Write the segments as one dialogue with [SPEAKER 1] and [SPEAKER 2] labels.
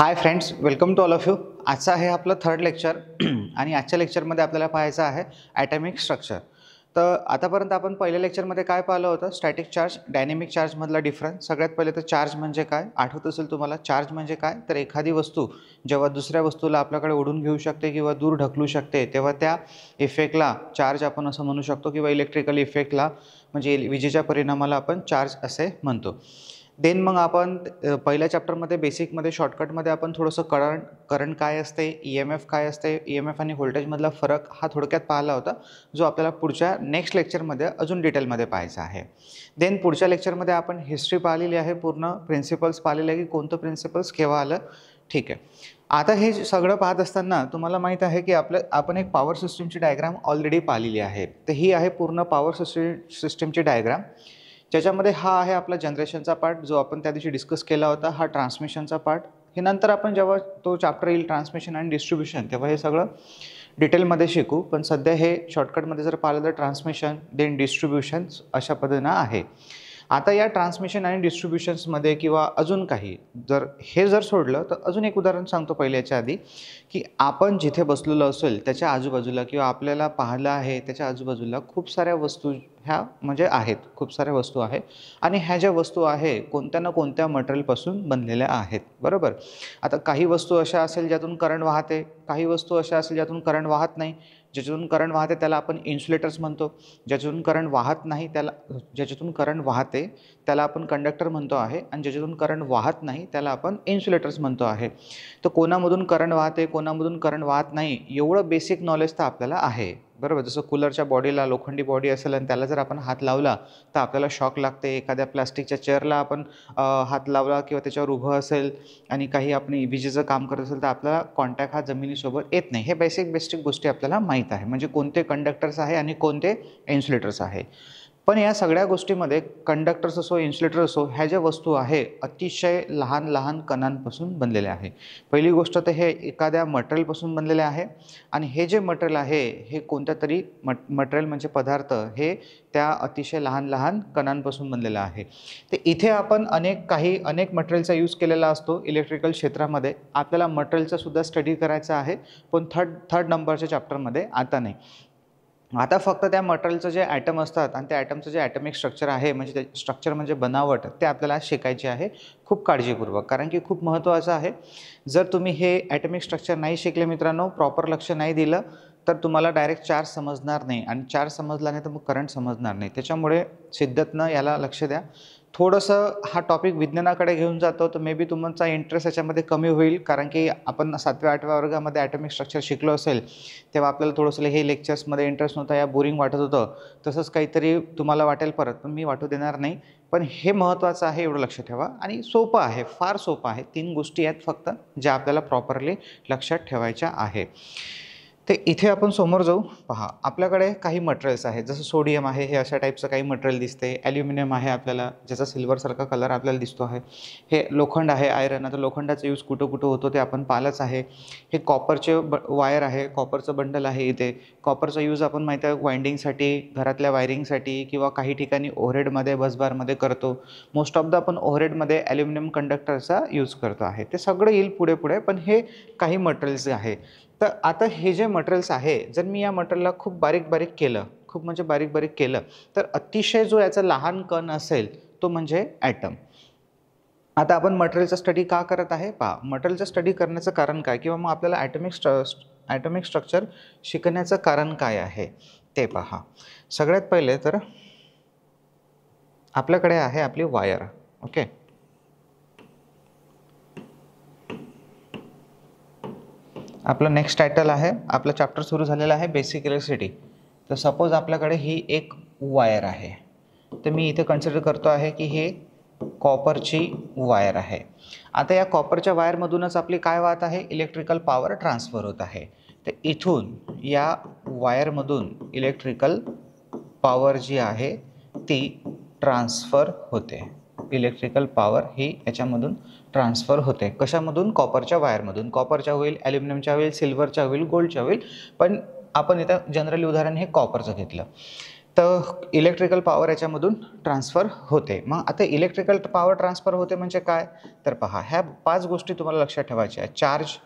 [SPEAKER 1] High friends, welcome to all of you. आजचा आहे आपलं थर्ड लेक्चर आणि आजच्या लेक्चरमध्ये आपल्याला पाहायचं आहे ॲटॉमिक स्ट्रक्चर. तर आतापर्यंत आपण पहिल्या लेक्चरमध्ये काय पाहिलं होतं? स्टॅटिक चार्ज, डायनेमिक चार्जमधला डिफरन्स. सगळ्यात पहिले तर चार्ज म्हणजे काय आठवत असेल तुम्हाला. चार्ज म्हणजे काय, तर एखादी वस्तू जेव्हा दुसऱ्या वस्तूला आपल्याकडे ओढून घेऊ शकते किंवा दूर ढकलू शकते तेव्हा त्या इफेक्टला चार्ज आपण असं म्हणू शकतो, किंवा इलेक्ट्रिकल इफेक्टला म्हणजे विजेच्या परिणामाला आपण चार्ज असे म्हणतो. देन मग आपण पहिल्या चॅप्टरमध्ये बेसिकमध्ये शॉर्टकटमध्ये आपण थोडंसं करंट काय असते, EMF काय असते, EMF आणि व्होल्टेजमधला फरक हा थोडक्यात पाहिला होता, जो आपल्याला पुढच्या नेक्स्ट लेक्चरमध्ये अजून डिटेलमध्ये पाहायचा आहे. देन पुढच्या लेक्चरमध्ये आपण हिस्ट्री पाहिलेली आहे, पूर्ण प्रिन्सिपल्स पाहिलेले आहे की कोणतं प्रिन्सिपल्स केव्हा आलं. ठीक आहे. आता हे सगळं पाहत असताना तुम्हाला माहीत आहे की आपण एक पॉवर सिस्टीमची डायग्राम ऑलरेडी पाहिलेली आहे. तर ही आहे पूर्ण पॉवर सिस्टीमची डायग्राम, ज्याच्यामध्ये हा आहे आपला जनरेशनचा पार्ट जो आपण त्या दिवशी डिस्कस केला होता. हा ट्रान्समिशनचा पार्ट. हे नंतर आपण जेव्हा तो चॅप्टर येईल ट्रान्समिशन आणि डिस्ट्रीब्युशन तेव्हा हे सगळं डिटेलमध्ये शिकू. पण सध्या हे शॉर्टकटमध्ये जर पाहिलं तर ट्रान्समिशन देन डिस्ट्रीब्युशन अशा पद्धतीनं आहे. आता या ट्रान्समिशन आणि डिस्ट्रीब्युशन्समध्ये किंवा अजून काही जर सोडलं तर अजून एक उदाहरण सांगतो पहिले याच्या आधी, की आपण जिथे बसलेलो असेल त्याच्या आजूबाजूला किंवा आपल्याला पाहिलं आहे त्याच्या आजूबाजूला खूप साऱ्या वस्तू ह्या म्हणजे आहेत, खूप साऱ्या वस्तू आहेत आणि ह्या ज्या वस्तू आहे कोणत्या ना कोणत्या मटेरियलपासून बनलेल्या आहेत, बरोबर. आता काही वस्तू अशा असेल ज्यातून करंट वाहते, काही वस्तू अशा असेल ज्यातून करंट वाहत नाही. ज्याच्यातून करंट वाहते त्याला आपण इन्सुलेटर्स म्हणतो. ज्याच्यातून करंट वाहत नाही ज्याच्यातून करंट वाहते त्याला आपण कंडक्टर म्हणतो आहे, आणि ज्याच्यातून करंट वाहत नाही त्याला आपण इन्सुलेटर्स म्हणतो आहे. तर कोणामधून करंट वाहते कोणामधून करंट वाहत नाही एवढं बेसिक नॉलेज तर आपल्याला आहे, बरोबर. जसं कूलरच्या बॉडीला लोखंडी बॉडी असेल आणि त्याला जर आपण हात लावला तर आपल्याला शॉक लागते. एखाद्या प्लास्टिकच्या चेअरला आपण हात लावला किंवा त्याच्यावर उभं असेल आणि काही आपण विजेचं काम करत असेल तर आपल्याला कॉन्टॅक्ट हा जमिनीसोबत येत नाही. हे बेसिक गोष्टी आपल्याला माहीत आहे, म्हणजे कोणते कंडक्टर्स आहे आणि कोणते इन्सुलेटर्स आहे. पण या सगळ्या गोष्टीमध्ये कंडक्टर्स असो इन्सुलेटर असो ह्या ज्या वस्तू आहे अतिशय लहान लहान कणांपासून बनलेल्या आहे. पहिली गोष्ट तर हे एखाद्या मटेरियलपासून बनलेले आहे, आणि हे जे मटेरियल आहे हे कोणत्या तरी मटेरियल म्हणजे पदार्थ हे त्या अतिशय लहान लहान कणांपासून बनलेलं आहे. तर इथे आपण अनेक मटेरियलचा यूज केलेला असतो इलेक्ट्रिकल क्षेत्रामध्ये. आपल्याला मटेरियलचा सुद्धा स्टडी करायचा आहे, पण थर्ड नंबरच्या चॅप्टरमध्ये आता नाही. आता फक्त त्या मटेरियलचं जे ॲटम असतात आणि त्या ॲटमचं जे ॲटॉमिक स्ट्रक्चर आहे म्हणजे ते स्ट्रक्चर म्हणजे बनावट ते आपल्याला शिकायचे आहे खूप काळजीपूर्वक, कारण की खूप महत्त्वाचं आहे. जर तुम्ही हे ॲटॉमिक स्ट्रक्चर नाही शिकले मित्रांनो, प्रॉपर लक्ष नाही दिलं तर तुम्हाला डायरेक्ट चार्ज समजणार नाही, आणि चार्ज समजला नाही तर मग करंट समजणार नाही. त्याच्यामुळे शिद्दतनं याला लक्ष द्या. थोडंसं हा टॉपिक विज्ञानाकडे घेऊन जातो तर मे बी तुमचा इंटरेस्ट याच्यामध्ये कमी होईल, कारण की आपण 7व्या-8व्या वर्गामध्ये ॲटॉमिक स्ट्रक्चर शिकलो असेल तेव्हा आपल्याला थोडंसं हे लेक्चर्समध्ये इंटरेस्ट नव्हता, या बोरिंग वाटत होतं. तसंच काहीतरी तुम्हाला वाटेल परत, पण मी वाटू देणार नाही. पण हे महत्त्वाचं आहे, एवढं लक्ष ठेवा. आणि सोपं आहे, फार सोपं आहे. 3 गोष्टी आहेत फक्त ज्या आपल्याला प्रॉपरली लक्षात ठेवायच्या आहे. ते इथे आपण समोर जाऊ. पहा, आपल्याकडे काही मटेरियल्स आहेत, जसं सोडियम आहे, हे अशा टाईपचं काही मटेरियल दिसते. ॲल्युमिनियम आहे आपल्याला, ज्याचा सिल्वरसारखा कलर आपल्याला दिसतो आहे. हे लोखंड आहे, आयरन. आता लोखंडाचा यूज कुठं कुठं होतो ते आपण पाहिलंच आहे. हे कॉपरचे वायर आहे, कॉपरचं बंडल आहे इथे. कॉपरचा यूज आपण माहिती आहे वाइंडिंगसाठी, घरातल्या वायरिंगसाठी किंवा काही ठिकाणी ओव्हरहेडमध्ये बसबारमध्ये करतो. मोस्ट ऑफ द आपण ओव्हरहेडमध्ये ॲल्युमिनियम कंडक्टरचा यूज करतो आहे. ते सगळं येईल पुढे पण हे काही मटेरियल्स आहे. तर आता हे जे मटेरियल्स आहे, जर मी या मटेरियलला खूप बारीक केलं, खूप म्हणजे बारीक केलं तर अतिशय जो याचा लहान कण असेल तो म्हणजे ॲटम. आता आपण मटेरियलचा स्टडी का करत आहे? पहा, मटेरियलचा स्टडी करण्याचं कारण काय, किंवा मग आपल्याला ॲटॉमिक स्ट्रक्चर शिकण्याचं कारण काय आहे ते पहा. सगळ्यात पहिले तर आपल्याकडे आहे आपली वायर. ओके, आपलं नेक्स्ट टायटल आहे, आपलं चॅप्टर सुरू झालेलं आहे बेसिक इलेक्ट्रिसिटी. तर सपोज आपल्याकडे ही एक वायर आहे, तर मी इथे कन्सिडर करतो आहे की हे कॉपरची वायर आहे. आता या कॉपरच्या वायरमधूनच आपली काय वाहत आहे, इलेक्ट्रिकल पॉवर ट्रान्सफर होत आहे. तर इथून या वायरमधून इलेक्ट्रिकल पॉवर जी आहे ती ट्रान्सफर होते. इलेक्ट्रिकल पॉवर ही याच्यामधून ट्रान्सफर होते. कशामधून? कॉपरच्या वायरमधून. कॉपरच्या होईल, ॲल्युमिनियमच्या होईल, सिल्वरच्या होईल, गोल्डच्या होईल, पण आपण इथं जनरली उदाहरण हे कॉपरचं घेतलं. तर इलेक्ट्रिकल पॉवर याच्यामधून ट्रान्सफर होते. मग आता इलेक्ट्रिकल पॉवर ट्रान्सफर होते म्हणजे काय, तर पहा ह्या 5 गोष्टी तुम्हाला लक्षात ठेवायच्या आहेत. चार्ज,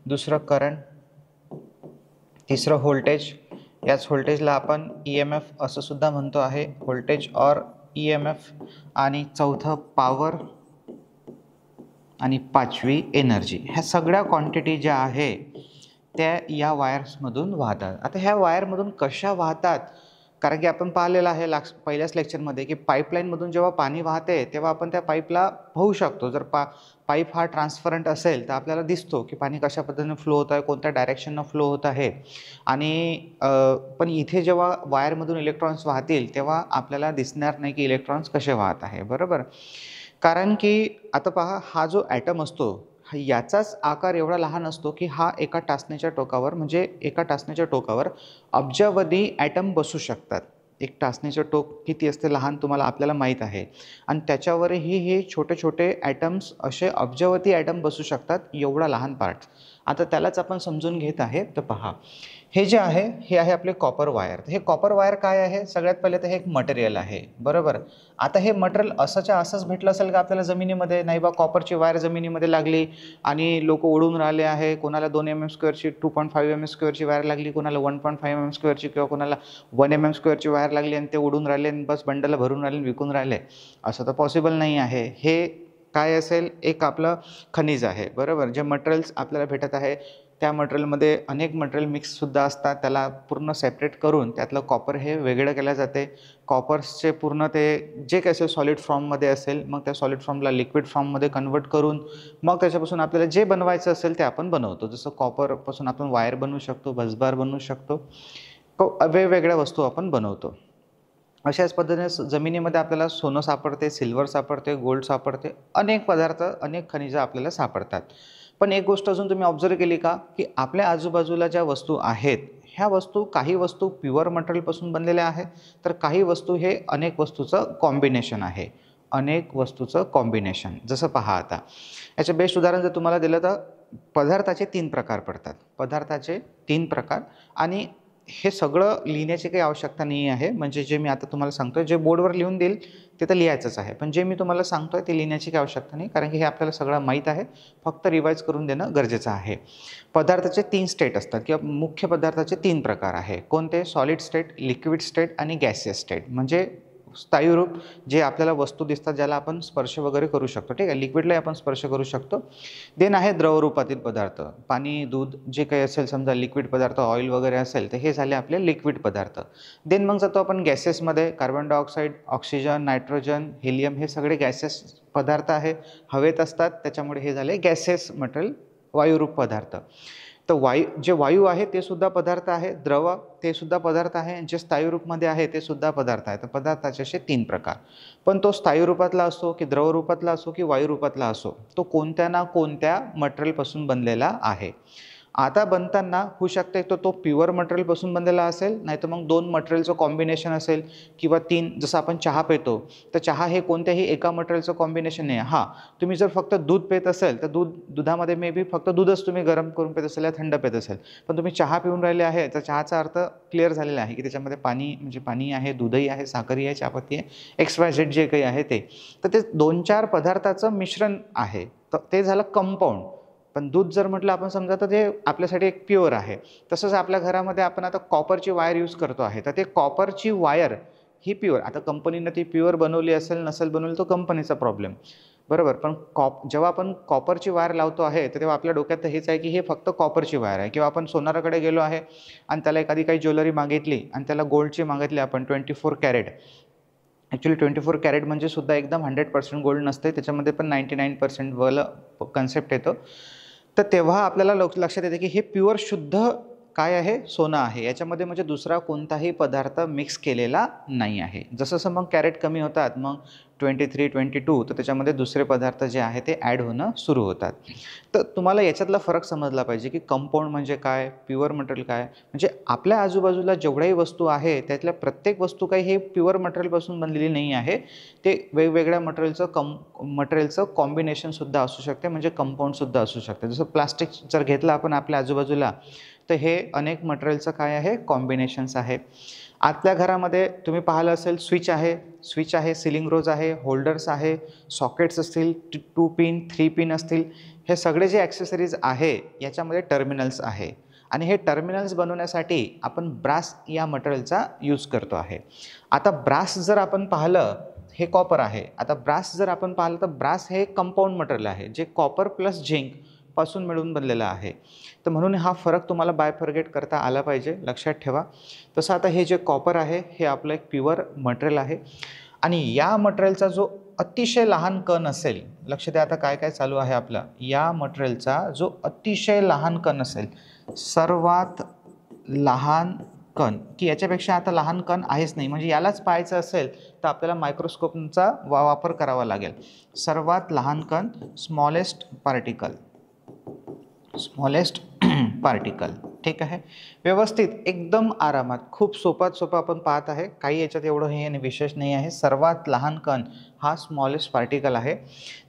[SPEAKER 1] दुसरं करंट, तिसरं व्होल्टेज, याच व्होल्टेजला आपण EMF असं सुद्धा म्हणतो आहे, व्होल्टेज और EMF, आणि चौथं पॉवर, आणि पाचवी एनर्जी. ह्या सगळ्या क्वांटिटी ज्या आहे त्या या वायर्समधून वाहतात. आता ह्या वायरमधून कशा वाहतात, कारण की आपण पाहिलेलं आहे पहिल्याच लेक्चरमध्ये की पाईपलाईनमधून जेव्हा पाणी वाहते तेव्हा आपण त्या पाईपला पाहू शकतो. जर पाईप हा ट्रान्सपरंट असेल तर आपल्याला दिसतो की पाणी कशा पद्धतीने फ्लो होत आहे, कोणत्या डायरेक्शननं फ्लो होत आहे. आणि पण इथे जेव्हा वायरमधून इलेक्ट्रॉन्स वाहतील तेव्हा आपल्याला दिसणार नाही की इलेक्ट्रॉन्स कसे वाहत आहे, बरोबर. कारण की आता पहा, हा जो ॲटम असतो याचाच आकार एवढा लहान असतो की हा एका टाचणीच्या टोकावर, म्हणजे एका टाचणीच्या टोकावर अब्जावधी ॲटम बसू शकतात. एक टाचणीचं टोक किती असते लहान तुम्हाला आपल्याला माहीत आहे, आणि त्याच्यावरही हे छोटे छोटे ॲटम्स असे अब्जावधी ॲटम बसू शकतात, एवढा लहान पार्ट. आता त्यालाच आपण समजून घेत आहे. तर पहा, हे जे आहे हे आहे आपले कॉपर वायर. हे कॉपर वायर काय आहे, सगळ्यात पहिले तर हे एक मटेरियल आहे, बरोबर. आता हे मटेरियल असंच्या असंच भेटलं असेल का आपल्याला जमिनीमध्ये, नाही बा कॉपरची वायर जमिनीमध्ये लागली आणि लोक ओढून राहिले आहे. कोणाला 2 mm² 2.5 mm² वायर लागली, कोणाला 1.5 mm² किंवा कोणाला 1 mm² वायर लागली आणि ते ओढून राहिले आणि बस बंडल भरून राहिले आणि विकून राहिले, असं तर पॉसिबल नाही आहे. हे काय असेल, एक आपलं खनिज आहे, बरोबर. जे मटेरियल्स आपल्याला भेटत आहे त्या मटेरियलमध्ये अनेक मटेरियल मिक्ससुद्धा असतात. त्याला पूर्ण सेपरेट करून त्यातलं कॉपर हे वेगळं केलं जाते. कॉपर्सचे पूर्ण ते जे काही असेल सॉलिड फॉर्ममध्ये असेल, मग त्या सॉलिड फॉर्मला लिक्विड फॉर्ममध्ये कन्वर्ट करून मग त्याच्यापासून आपल्याला जे बनवायचं असेल ते आपण बनवतो. जसं कॉपरपासून आपण वायर बनवू शकतो, बसबार बनवू शकतो, वेगवेगळ्या वस्तू आपण बनवतो. अशाच पद्धतीने जमिनीमध्ये आपल्याला सोनं सापडते, सिल्वर सापडते, गोल्ड सापडते, अनेक पदार्थ, अनेक खनिजं आपल्याला सापडतात. पण एक गोष्ट अजून तुम्ही ऑब्झर्व केली का, की आपल्या आजूबाजूला ज्या वस्तू आहेत ह्या वस्तू, काही वस्तू प्युअर मटेरियलपासून बनलेल्या आहेत, तर काही वस्तू हे अनेक वस्तूचं कॉम्बिनेशन आहे. अनेक वस्तूचं कॉम्बिनेशन. जसं पहा, आता याचं बेस्ट उदाहरण जर तुम्हाला दिलं तर पदार्थाचे 3 प्रकार पडतात. पदार्थाचे 3 प्रकार, आणि हे सगळं लिहिण्याची काही आवश्यकता नाही आहे. म्हणजे जे मी आता तुम्हाला सांगतोय, जे बोर्डवर लिहून देईल ते तर लिहायचंच आहे, पण जे मी तुम्हाला सांगतोय ते लिहिण्याची काही आवश्यकता नाही, कारण की हे आपल्याला सगळं माहीत आहे. फक्त रिवाईज करून देणं गरजेचं आहे. पदार्थाचे 3 स्टेट असतात किंवा मुख्य पदार्थाचे 3 प्रकार आहे. कोणते, सॉलिड स्टेट, लिक्विड स्टेट आणि गॅसियस स्टेट. म्हणजे स्थायीरूप, जे आपल्याला वस्तू दिसतात ज्याला आपण स्पर्श वगैरे करू शकतो, ठीक आहे. लिक्विडलाही आपण स्पर्श करू शकतो. देन आहे द्रवरूपातील पदार्थ, पाणी, दूध, जे काही असेल, समजा लिक्विड पदार्थ ऑइल वगैरे असेल तर हे झाले आपले लिक्विड पदार्थ. देन मग जातो आपण गॅसेसमध्ये. Carbon dioxide, oxygen, nitrogen, helium हे सगळे गॅसेस पदार्थ आहे, हवेत असतात, त्याच्यामुळे हे झाले गॅसेस मटेरियल, वायुरूप पदार्थ. तर जे वायू आहे ते सुद्धा पदार्थ आहे, द्रव ते सुद्धा पदार्थ आहे, जे स्थायी रूपामध्ये आहे ते सुद्धा पदार्थ आहे. तर पदार्थाचे असे 3 प्रकार. पण तो स्थायी रूपातला असो की द्रव रूपातला असो की वायू रूपातला असो, तो कोणत्या ना कोणत्या मटेरियलपासून बनलेला आहे. आता बनताना होऊ शकते तो प्युअर मटेरियलपासून बनलेला असेल, नाही तर मग 2 मटेरियलचं कॉम्बिनेशन असेल, किंवा 3. जसं आपण चहा पितो तर चहा हे कोणत्याही एका मटेरियलचं कॉम्बिनेशन नाही. हां, तुम्ही जर फक्त दूध पित असेल तर दुधामध्ये मे बी फक्त दूधच तुम्ही गरम करून पित असेल या थंड पित असेल, पण तुम्ही चहा पिऊन राहिले आहे तर चहाचा अर्थ क्लिअर झालेला आहे की त्याच्यामध्ये पाणी, म्हणजे पाणी आहे, दूधही आहे, साखरही आहे, चहापत्ती आहे, XYZ जे काही आहे ते. तर ते 2-4 पदार्थाचं मिश्रण आहे, तर ते झालं कंपाऊंड. पण दूध जर म्हटलं आपण समजा तर ते आपल्यासाठी एक प्युअर आहे. तसंच आपल्या घरामध्ये आपण आता कॉपरची वायर यूज करतो आहे, तर ते कॉपरची वायर ही प्युअर. आता कंपनीनं ती प्युअर बनवली असेल नसेल बनवली तो कंपनीचा प्रॉब्लेम, बरोबर. पण जेव्हा आपण कॉपरची वायर लावतो आहे तर तेव्हा आपल्या डोक्यात तर हेच आहे की हे फक्त कॉपरची वायर आहे. किंवा आपण सोनाराकडे गेलो आहे आणि त्याला एखादी काही ज्वेलरी मागितली आणि त्याला गोल्डची मागितली आपण 24 कॅरेट. ॲक्च्युली 24 कॅरेट म्हणजे सुद्धा एकदम 100% गोल्ड नसते, त्याच्यामध्ये पण 99% वालं कन्सेप्ट येतो. तर तेव्हा आपल्याला लक्षात येते की हे प्युअर शुद्ध काय आहे, सोनं आहे. याच्यामध्ये म्हणजे दुसरा कोणताही पदार्थ मिक्स केलेला नाही आहे. जसं मग कॅरेट कमी होतात, मग 23, 22, तर त्याच्यामध्ये दुसरे पदार्थ जे आहे ते ॲड होणं सुरू होतात. तर तुम्हाला याच्यातला फरक समजला पाहिजे की कंपाऊंड म्हणजे काय, प्युअर मटेरियल काय. म्हणजे आपल्या आजूबाजूला जेवढ्याही वस्तू आहे त्यातल्या प्रत्येक वस्तू काही हे प्युअर मटेरियलपासून बनलेली नाही आहे. ते वेगवेगळ्या मटेरियलचं कॉम्बिनेशनसुद्धा असू शकते, म्हणजे कंपाऊंडसुद्धा असू शकते. जसं प्लास्टिक जर घेतलं आपण आपल्या आजूबाजूला, तर हे अनेक मटेरियलचं काय आहे, कॉम्बिनेशन्स आहे. आतल्या घरामध्ये तुम्ही पाहिलं असेल स्विच आहे, सिलिंग रोज आहे, होल्डर्स आहे, सॉकेट्स असतील, 2 पिन 3 पिन असतील, हे सगळे जे ॲक्सेसरीज आहे याच्यामध्ये टर्मिनल्स आहे आणि हे टर्मिनल्स बनवण्यासाठी आपण ब्रास या मटेरियलचा यूज करतो आहे. आता ब्रास जर आपण पाहिलं, हे कॉपर आहे. आता ब्रास जर आपण पाहिलं तर ब्रास हे कंपाऊंड मटेरियल आहे जे कॉपर प्लस झिंक पासून मिळून बनलेलं आहे. तर म्हणून हा फरक तुम्हाला बायफर्गेट करता आला पाहिजे, लक्षात ठेवा. तसं आता हे जे कॉपर आहे हे आपलं एक प्युअर मटेरियल आहे आणि या मटेरियलचा जो अतिशय लहान कण असेल, लक्ष द्या आता काय काय चालू आहे आपलं, या मटेरियलचा जो अतिशय लहान कण असेल, सर्वात लहान कण, की याच्यापेक्षा आता लहान कण आहेच नाही, म्हणजे यालाच पाहायचं असेल तर आपल्याला मायक्रोस्कोपचा वापर करावा लागेल. सर्वात लहान कण, स्मॉलेस्ट पार्टिकल, ठीक आहे. व्यवस्थित एकदम आरामात, खूप सोपं आपण पाहत आहे, काही याच्यात एवढं हे विशेष नाही आहे. सर्वात लहान कण हा स्मॉलेस्ट पार्टिकल आहे.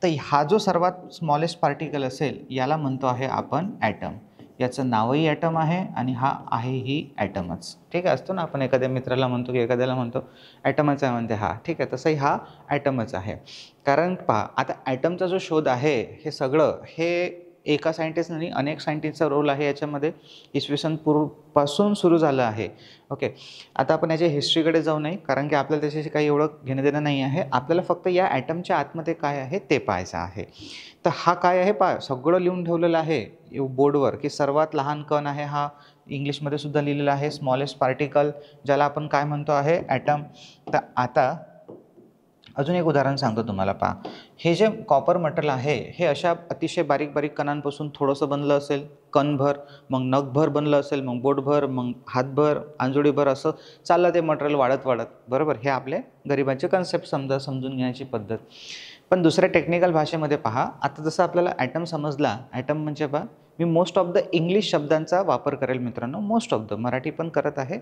[SPEAKER 1] तर हा जो सर्वात स्मॉलेस्ट पार्टिकल असेल याला म्हणतो आहे आपण ॲटम. याचं नावही ॲटम आहे आणि हा आहे ही ॲटमच, ठीक आहे. असतो ना आपण एखाद्या मित्राला म्हणतो की एखाद्याला म्हणतो ॲटमच आहे म्हणते, हा ठीक आहे, तसंही हा ॲटमच आहे. कारण पहा आता ॲटमचा जो शोध आहे हे सगळं हे एका सायंटिस्ट नाही अनेक सायंटिस्टचा रोल आहे याच्यामध्ये. इसवी सन पूर्वपासून सुरू झालं आहे. ओके, आता आपण याच्या हिस्ट्रीकडे जाऊ नये कारण की आपल्याला त्याच्याशी काही एवढं घेणं देणं नाही आहे. आपल्याला फक्त या ॲटमच्या आतमध्ये काय आहे ते पाहायचं आहे. तर हा काय आहे पहा, सगळं लिहून ठेवलेलं आहे बोर्डवर की सर्वात लहान कण आहे हा, इंग्लिशमध्ये सुद्धा लिहिलेलं आहे स्मॉलेस्ट पार्टिकल, ज्याला आपण काय म्हणतो आहे ॲटम. तर आता अजून एक उदाहरण सांगतो तुम्हाला. पहा, हे जे कॉपर मटेरियल आहे हे अशा अतिशय बारीक बारीक कणांपासून थोडंसं बनलं असेल, कणभर, मग नखभर बनलं असेल, मग बोटभर, मग हातभर, अंजुळीभर, असं चाललं ते मटेरियल वाढत वाढत, बरोबर. हे आपले गरिबांचे कन्सेप्ट समजून घेण्याची पद्धत. पण दुसऱ्या टेक्निकल भाषेमध्ये पहा, आता जसं आपल्याला ॲटम समजला, ॲटम म्हणजे पहा मी मोस्ट ऑफ द इंग्लिश शब्दांचा वापर करेल मित्रांनो, मोस्ट ऑफ द, मराठी पण करत आहे.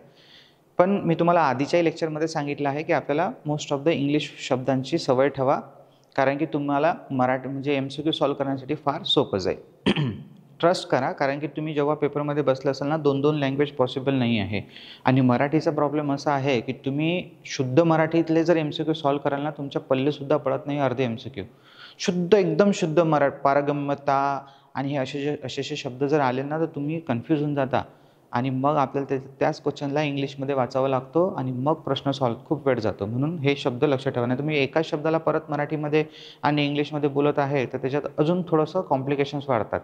[SPEAKER 1] पण मी तुम्हाला आधीच्याही लेक्चरमध्ये सांगितलं आहे की आपल्याला मोस्ट ऑफ द इंग्लिश शब्दांची सवय ठेवा, कारण की तुम्हाला मराठी म्हणजे MCQ सॉल्व करण्यासाठी फार सोपं जाईल. ट्रस्ट करा, कारण की तुम्ही जेव्हा पेपरमध्ये बसले असाल ना, 2 लँग्वेज पॉसिबल नाही आहे. आणि मराठीचा प्रॉब्लेम असा आहे की तुम्ही शुद्ध मराठीतले जर MCQ सॉल्व कराल ना, तुमच्या पल्लेसुद्धा पडत नाही अर्धे MCQ. शुद्ध, एकदम शुद्ध पारगम्यता आणि हे असे शब्द जर आले ना तर तुम्ही कन्फ्यूज होऊन जाता आणि मग आपल्याला त्याच क्वेश्चनला इंग्लिशमध्ये वाचावं लागतो आणि मग प्रश्न सॉल्व खूप वेळ जातो. म्हणून हे शब्द लक्षात ठेवा, नाही तुम्ही एकाच शब्दाला परत मराठीमध्ये आणि इंग्लिशमध्ये बोलत आहे तर त्याच्यात अजून थोडंसं कॉम्प्लिकेशन्स वाढतात.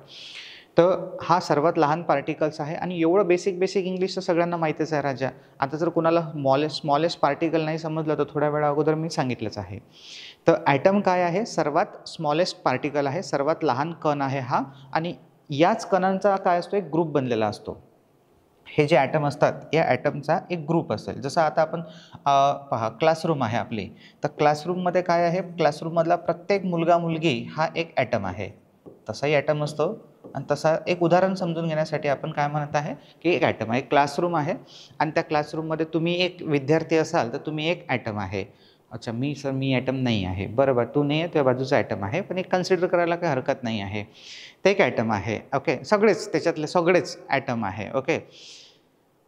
[SPEAKER 1] तर हा सर्वात लहान पार्टिकल्स आहे आणि एवढं बेसिक इंग्लिश तर सगळ्यांना माहितीच आहे राजा. आता जर कुणाला स्मॉलेस्ट पार्टिकल नाही समजलं तर थोड्या वेळा अगोदर मी सांगितलंच आहे. तर ॲटम काय आहे, सर्वात स्मॉलेस्ट पार्टिकल आहे, सर्वात लहान कण आहे हा, आणि याच कणांचा काय असतो, एक ग्रुप बनलेला असतो. हे जे ॲटम असतात या ॲटमचा एक ग्रुप असेल. जसं आता आपण पहा, क्लासरूम आहे आपली, तर क्लासरूममध्ये काय आहे, क्लासरूममधला प्रत्येक मुलगा मुलगी हा एक ॲटम आहे. तसाही ॲटम असतो आणि तसा एक उदाहरण समजून घेण्यासाठी आपण काय म्हणत आहे की एक ॲटम आहे, क्लासरूम आहे आणि त्या क्लासरूममध्ये तुम्ही एक विद्यार्थी असाल तर तुम्ही एक ॲटम आहे. अच्छा, मी ॲटम नाही आहे, बरोबर, तू नाही आहे, त्या बाजूचा ॲटम आहे, पण एक कन्सिडर करायला काही हरकत नाही आहे. ते एक ॲटम आहे. ओके, सगळेच त्याच्यातले सगळेच ॲटम आहे. ओके,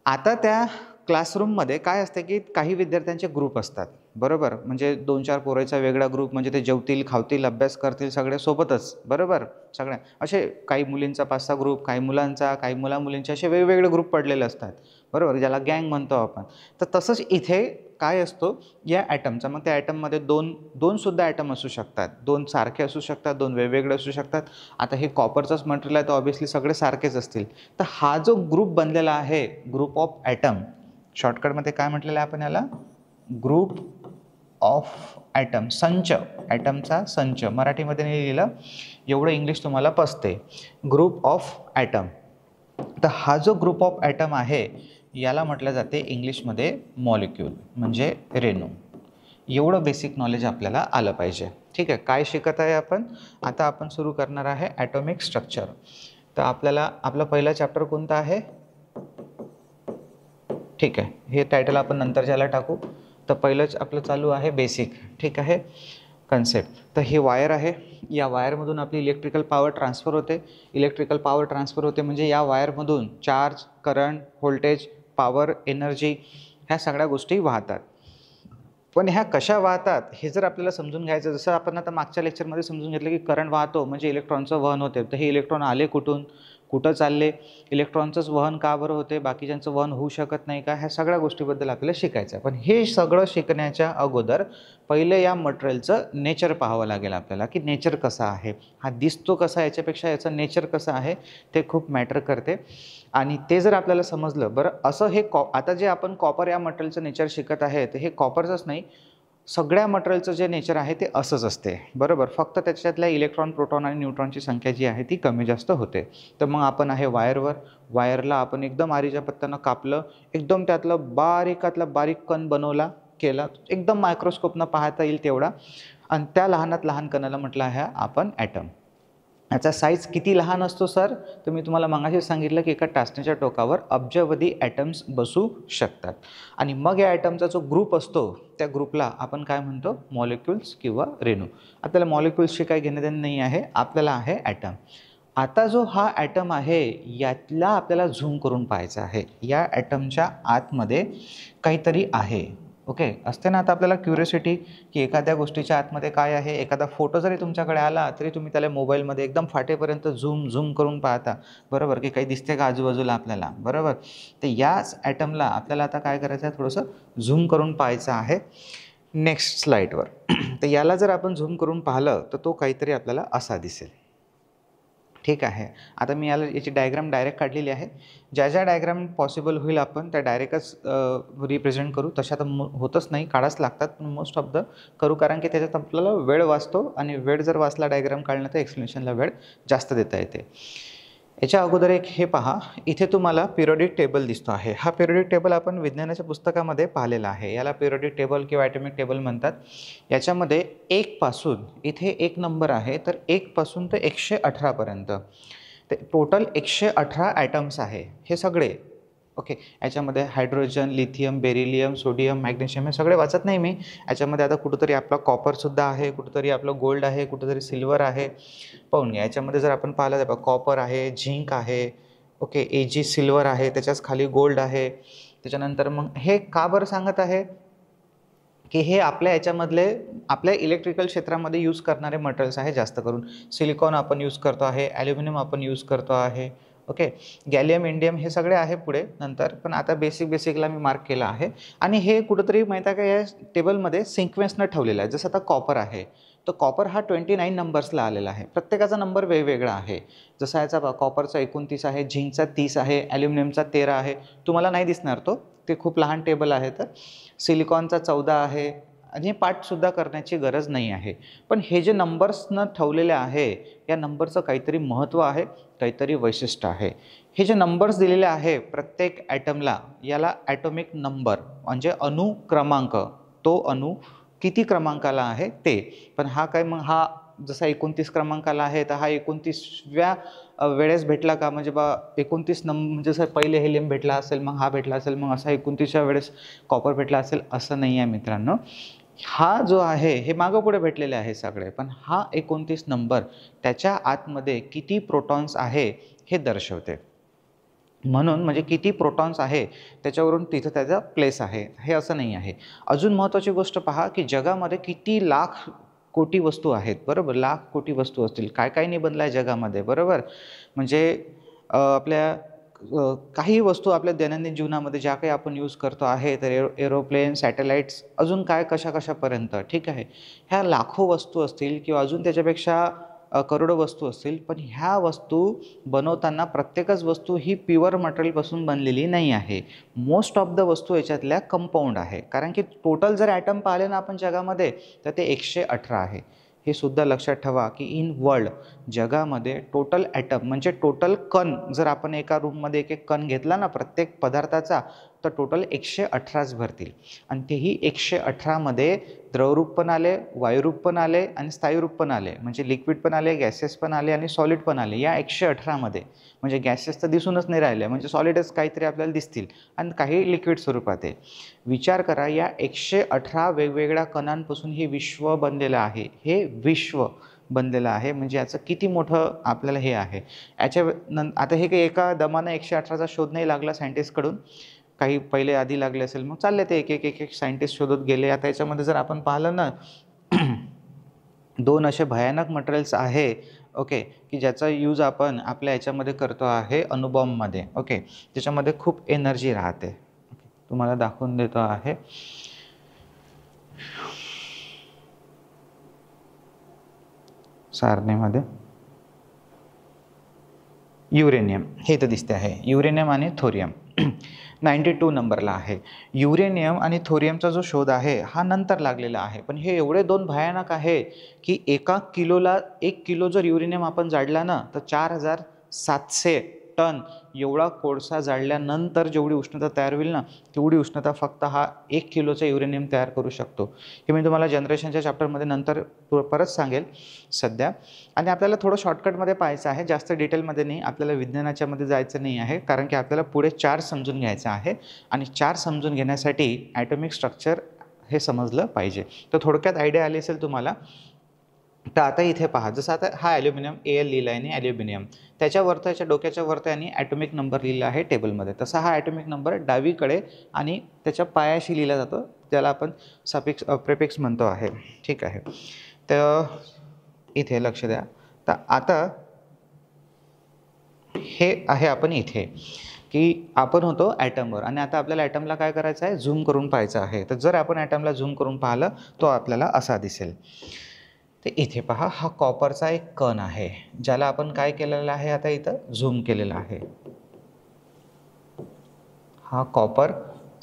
[SPEAKER 1] आता त्या क्लासरूममध्ये काय असते की काही विद्यार्थ्यांचे ग्रुप असतात, बरोबर. म्हणजे 2-4 पोरांचा वेगळा ग्रुप, म्हणजे ते जेवतील, खावतील, अभ्यास करतील सगळे सोबतच, बरोबर. सगळ्या असे काही मुलींचा 5-6 ग्रुप, काही मुलांचा, काही मुलींचे, असे वेगवेगळे ग्रुप पडलेले असतात, बरोबर, ज्याला गँग म्हणतो आपण. तर तसंच इथे काय असतो या ॲटमचा, मग त्या ॲटममध्ये दोन सुद्धा ॲटम असू शकतात, 2 सारखे असू शकतात, 2 वेगवेगळे असू शकतात. आता हे कॉपरचंच मटेरियल आहे तर ऑब्व्हियसली सगळे सारखेच असतील. तर हा जो ग्रुप बनलेला आहे, ग्रुप ऑफ ॲटम, शॉर्टकटमध्ये काय म्हटलेलं आहे आपण याला, ग्रुप ऑफ ॲटम, संच, ॲटमचा संच, मराठीमध्ये नाही लिहिलं, एवढं इंग्लिश तुम्हाला पचते, ग्रुप ऑफ ॲटम. तर हा जो ग्रुप ऑफ ॲटम आहे याला म्हटलं जाते इंग्लिशमध्ये मॉलिक्यूल, म्हणजे रेणू. एवढं बेसिक नॉलेज आपल्याला आलं पाहिजे, ठीक आहे. काय शिकत आहे आपण आता, आपण सुरू करणार आहे ॲटॉमिक स्ट्रक्चर. तर आपल्याला आपला पहिला चॅप्टर कोणता आहे, ठीक आहे, हे टायटल आपण नंतर ज्याला टाकू. तर पहिलंच आपलं चालू आहे बेसिक, ठीक आहे, कन्सेप्ट. तर हे वायर आहे, या वायरमधून आपली इलेक्ट्रिकल पॉवर ट्रान्सफर होते. इलेक्ट्रिकल पॉवर ट्रान्सफर होते म्हणजे या वायरमधून charge, current, voltage, power, energy ह्या सगळ्या गोष्टी वाहतात. पण ह्या कशा वाहतात हे जर आपल्याला समजून घ्यायचं, जसं आपण आता मागच्या लेक्चरमध्ये समजून घेतलं की करंट वाहतो म्हणजे इलेक्ट्रॉनचं वहन होते. तर हे इलेक्ट्रॉन आले कुठून, कुठं चालले, इलेक्ट्रॉनचंच वहन का बरं होते, बाकीच्यांचं वहन होऊ शकत नाही का, ह्या सगळ्या गोष्टीबद्दल आपल्याला शिकायचं आहे. पण हे सगळं शिकण्याच्या अगोदर पहिले या मटेरियलचं नेचर पाहावं लागेल आपल्याला, की नेचर कसं आहे, हा दिसतो कसा, याच्यापेक्षा याचं नेचर कसं आहे ते खूप मॅटर करते. आणि ते जर आपल्याला समजलं, बरं असं हे आता जे आपण कॉपर या मटेरियलचं नेचर शिकत आहे, तर हे कॉपरचंच नाही, सगळ्या मटेरियलचं जे नेचर आहे ते असंच असते, बरोबर. फक्त त्याच्यातल्या इलेक्ट्रॉन, प्रोटॉन आणि न्यूट्रॉनची संख्या जी आहे ती कमी जास्त होते. तर मग आपण आहे वायरवर, वायरला आपण एकदम आरीच्या पत्त्यानं कापलं, एकदम त्यातलं बारीकातला बारीक कण बनवला, केला, एकदम मायक्रोस्कोपनं पाहता येईल तेवढा, आणि त्या लहानात लहान कणाला म्हटलं आहे आपण ॲटम. याचा साईज किती लहान असतो सर, तर मी तुम्हाला मगाशी सांगितलं की एका टाचणीच्या टोकावर अब्जावधी ॲटम्स बसू शकतात. आणि मग या ॲटमचा जो ग्रुप असतो त्या ग्रुपला आपण काय म्हणतो, मॉलिक्युल्स किंवा रेणू. आपल्याला मॉलिक्युल्सशी काही घेणं-देणं नाही आहे, आपल्याला आहे ॲटम. आता जो हा ॲटम आहे यातला आपल्याला झूम करून पाहायचा आहे. या ॲटमच्या आतमध्ये काहीतरी आहे. ओके, असते ना आता आपल्याला क्युरिओसिटी की एखाद्या गोष्टीच्या आतमध्ये काय आहे. एखादा फोटो जरी तुमच्याकडे आला तरी तुम्ही त्याला मोबाईलमध्ये एकदम फाटेपर्यंत झूम करून पाहता, बरोबर, की काही दिसते का आजूबाजूला आपल्याला, बरोबर. तर याच ॲटमला आपल्याला आता काय करायचं आहे, थोडंसं झूम करून पाहायचं आहे नेक्स्ट स्लाईडवर. तर याला जर आपण झूम करून पाहिलं तर तो काहीतरी आपल्याला असा दिसेल. ठीक आहे, आता मी याची डायग्राम डायरेक्ट काढलेली आहे. ज्या ज्या डायग्राम पॉसिबल होईल आपण त्या डायरेक्टच रिप्रेझेंट करू. तशा तर होतच नाही, काढाच लागतात, पण मोस्ट ऑफ द करू, कारण की त्याच्यात आपल्याला वेळ वाचतो, आणि वेळ जर वाचला डायग्राम काढणं तर एक्सप्लेनेशनला वेळ जास्त देता येते. याच्या अगोदर एक हे पहा, इथे तुम्हाला पिरियोडिक टेबल दिसतो आहे. हा पिरियोडिक टेबल आपण विज्ञानाच्या पुस्तकामध्ये पाहिलेला आहे. याला पिरियोडिक टेबल किंवा ॲटॉमिक टेबल म्हणतात. याच्यामध्ये 1 पासून इथे 1 नंबर आहे, तर 1 पासून ते 118 पर्यंत ते टोटल 118 ॲटम्स आहे हे सगळे. ओके, याच्यामध्ये hydrogen, lithium, beryllium, sodium, magnesium हे सगळे वाचत नाही मी. याच्यामध्ये आता कुठंतरी आपला कॉपरसुद्धा आहे, कुठंतरी आपलं गोल्ड आहे, कुठंतरी सिल्वर आहे. पाहून घ्या, याच्यामध्ये जर आपण पाहिलं तर कॉपर आहे, झिंक आहे, ओके, एजी सिल्वर आहे, त्याच्याच खाली गोल्ड आहे. त्याच्यानंतर मग हे का बरं सांगत आहे की हे आपल्या याच्यामधले आपल्या इलेक्ट्रिकल क्षेत्रामध्ये यूज करणारे मटेरियल्स आहे. जास्त करून सिलिकॉन आपण यूज करतो आहे, ॲल्युमिनियम आपण यूज करतो आहे, ओके, गॅलियम, इंडियम हे सगळे आहे पुढे नंतर, पण आता बेसिकला मी मार्क केला आहे. आणि हे कुठंतरी माहीत आहे का या टेबलमध्ये सिक्वेन्सनं ठेवलेलं आहे. जसं आता कॉपर आहे, तर कॉपर हा 29 नंबर्सला आलेला आहे. प्रत्येकाचा नंबर वेगवेगळा आहे. जसा याचा कॉपरचा 29 आहे, झिंकचा 30 आहे, ॲल्युमिनियमचा 13 आहे. तुम्हाला नाही दिसणार तो, ते खूप लहान टेबल आहे. तर सिलिकॉनचा 14 आहे, आणि हे पाठसुद्धा करण्याची गरज नाही आहे. पण हे जे नंबर्सनं ठेवलेले आहे, या नंबरचं काहीतरी महत्त्व आहे, काहीतरी वैशिष्ट्य आहे. हे जे नंबर्स दिलेले आहे प्रत्येक ॲटमला, याला ॲटॉमिक नंबर म्हणजे अणु क्रमांक, तो अणु किती क्रमांकाला आहे ते. पण हा काय मग हा जसा 29 क्रमांकाला आहे, तर हा 29व्या वेळेस भेटला का, म्हणजे 29 म्हणजे जसं पहिले हेलियम भेटला असेल, मग हा भेटला असेल, मग असा 29व्या वेळेस कॉपर भेटला असेल, असं नाही आहे मित्रांनो. हा जो आहे हे मागं पुढे भेटलेले आहे सगळे, पण हा 29 नंबर त्याच्या आतमध्ये किती प्रोटॉन्स आहे हे दर्शवते. म्हणून म्हणजे किती प्रोटॉन्स आहे त्याच्यावरून तिथं त्याचा प्लेस आहे, हे असं नाही आहे. अजून महत्त्वाची गोष्ट पहा की जगामध्ये किती लाख कोटी वस्तू आहेत, बरोबर. लाख कोटी वस्तू असतील, काय काय नाही बनलं आहे जगामध्ये, बरोबर. म्हणजे आपल्या काही वस्तू आपल्या दैनंदिन जीवनामध्ये ज्या काही आपण यूज करतो आहे, तर एरोप्लेन, सॅटेलाईट्स, अजून काय कशाकशापर्यंत, ठीक आहे. ह्या लाखो वस्तू असतील किंवा अजून त्याच्यापेक्षा करोडो वस्तू असतील, पण ह्या वस्तू बनवताना प्रत्येकच वस्तू ही प्युअर मटेरियलपासून बनलेली नाही आहे. मोस्ट ऑफ द वस्तू याच्यातल्या कंपाऊंड आहे, कारण की टोटल जर ॲटम पाहिले ना आपण जगामध्ये, तर ते 118 आहे. हे सुद्धा लक्षात ठेवा की इन वर्ल्ड जगामध्ये टोटल ॲटम म्हणजे टोटल कण, जर आपण एका रूममध्ये एक एक कण घेतला ना प्रत्येक पदार्थाचा, तर टोटल 118च भरतील. आणि तेही 118मध्ये द्रवरूप पण आले, वायुरूप पण आले, आणि स्थायीरूप पण आले. म्हणजे लिक्विड पण आले, गॅसेस पण आले, आणि सॉलिड पण आले या 118मध्ये. म्हणजे गॅसेस तर दिसूनच नाही राहिले, म्हणजे सॉलिडच काहीतरी आपल्याला दिसतील, आणि काही लिक्विड स्वरूपात आहे. विचार करा, या 118 वेगवेगळ्या कणांपासून हे विश्व बनलेलं आहे. हे विश्व बनलेलं आहे, म्हणजे याचं किती मोठं आपल्याला हे आहे. आता हे काही एका दमानं 118चा शोध नाही लागला सायंटिस्टकडून. काही पहिले आधी लागले असेल, मग चालले ते एक एक एक एक सायंटिस्ट शोधत गेले. आता याच्यामध्ये जर आपण पाहिलं ना 2 असे भयानक मटेरियल्स आहे, ओके, की ज्याचा यूज आपण आपल्या याच्यामध्ये करतो आहे अणुबॉम्बमध्ये, ओके. त्याच्यामध्ये खूप एनर्जी राहते. ओके, तुम्हाला दाखवून देतो आहे. सारणीमध्ये युरेनियम हे इथं दिसते आहे, युरेनियम आणि थोरियम 92 नंबरला आहे. युरेनियम आणि थोरियमचा जो शोध आहे हा नंतर लागलेला आहे, पण हे एवढे 2 भयानक आहे की 1 किलोला 1 किलो जर युरेनियम आपण जाळला ना तर 4700 टन एवढा कोळसा जाळल्यानंतर जेवढी उष्णता तयार होईल ना तेवढी उष्णता फक्त हा 1 किलोचा युरेनियम तयार करू शकतो. हे मी तुम्हाला जनरेशनच्या चॅप्टरमध्ये नंतर परत सांगेल सध्या. आणि आपल्याला थोडं शॉर्टकटमध्ये पाहायचं आहे, जास्त डिटेलमध्ये नाही, आपल्याला विज्ञानाच्यामध्ये जायचं नाही आहे, कारण की आपल्याला पुढे चार्ज समजून घ्यायचा आहे आणि चार्ज समजून घेण्यासाठी ॲटॉमिक स्ट्रक्चर हे समजलं पाहिजे. तर थोडक्यात आयडिया आली असेल तुम्हाला. तर आता इथे पहा, जसं आता हा ॲल्युमिनियम AL लिहिला आहे आणि ॲल्युमिनियम त्याच्यावर त्याच्या डोक्याच्या वरती आणि ॲटॉमिक नंबर लिहिला आहे टेबलमध्ये. तसा हा ॲटॉमिक नंबर डावीकडे आणि त्याच्या पायाशी लिहिला जातो, ज्याला आपण सफिक्स प्रिफिक्स म्हणतो आहे. ठीक आहे, तर इथे लक्ष द्या. तर आता हे आहे आपण इथे की आपण होतो ॲटमवर आणि आता आपल्याला ॲटमला काय करायचं आहे, झूम करून पाहायचं आहे. तर जर आपण ॲटमला झूम करून पाहिलं तो आपल्याला असा दिसेल. तर इथे पहा, हा कॉपरचा एक कण आहे ज्याला आपण काय केलेलं आहे, आता इथं झूम केलेला आहे. हा कॉपर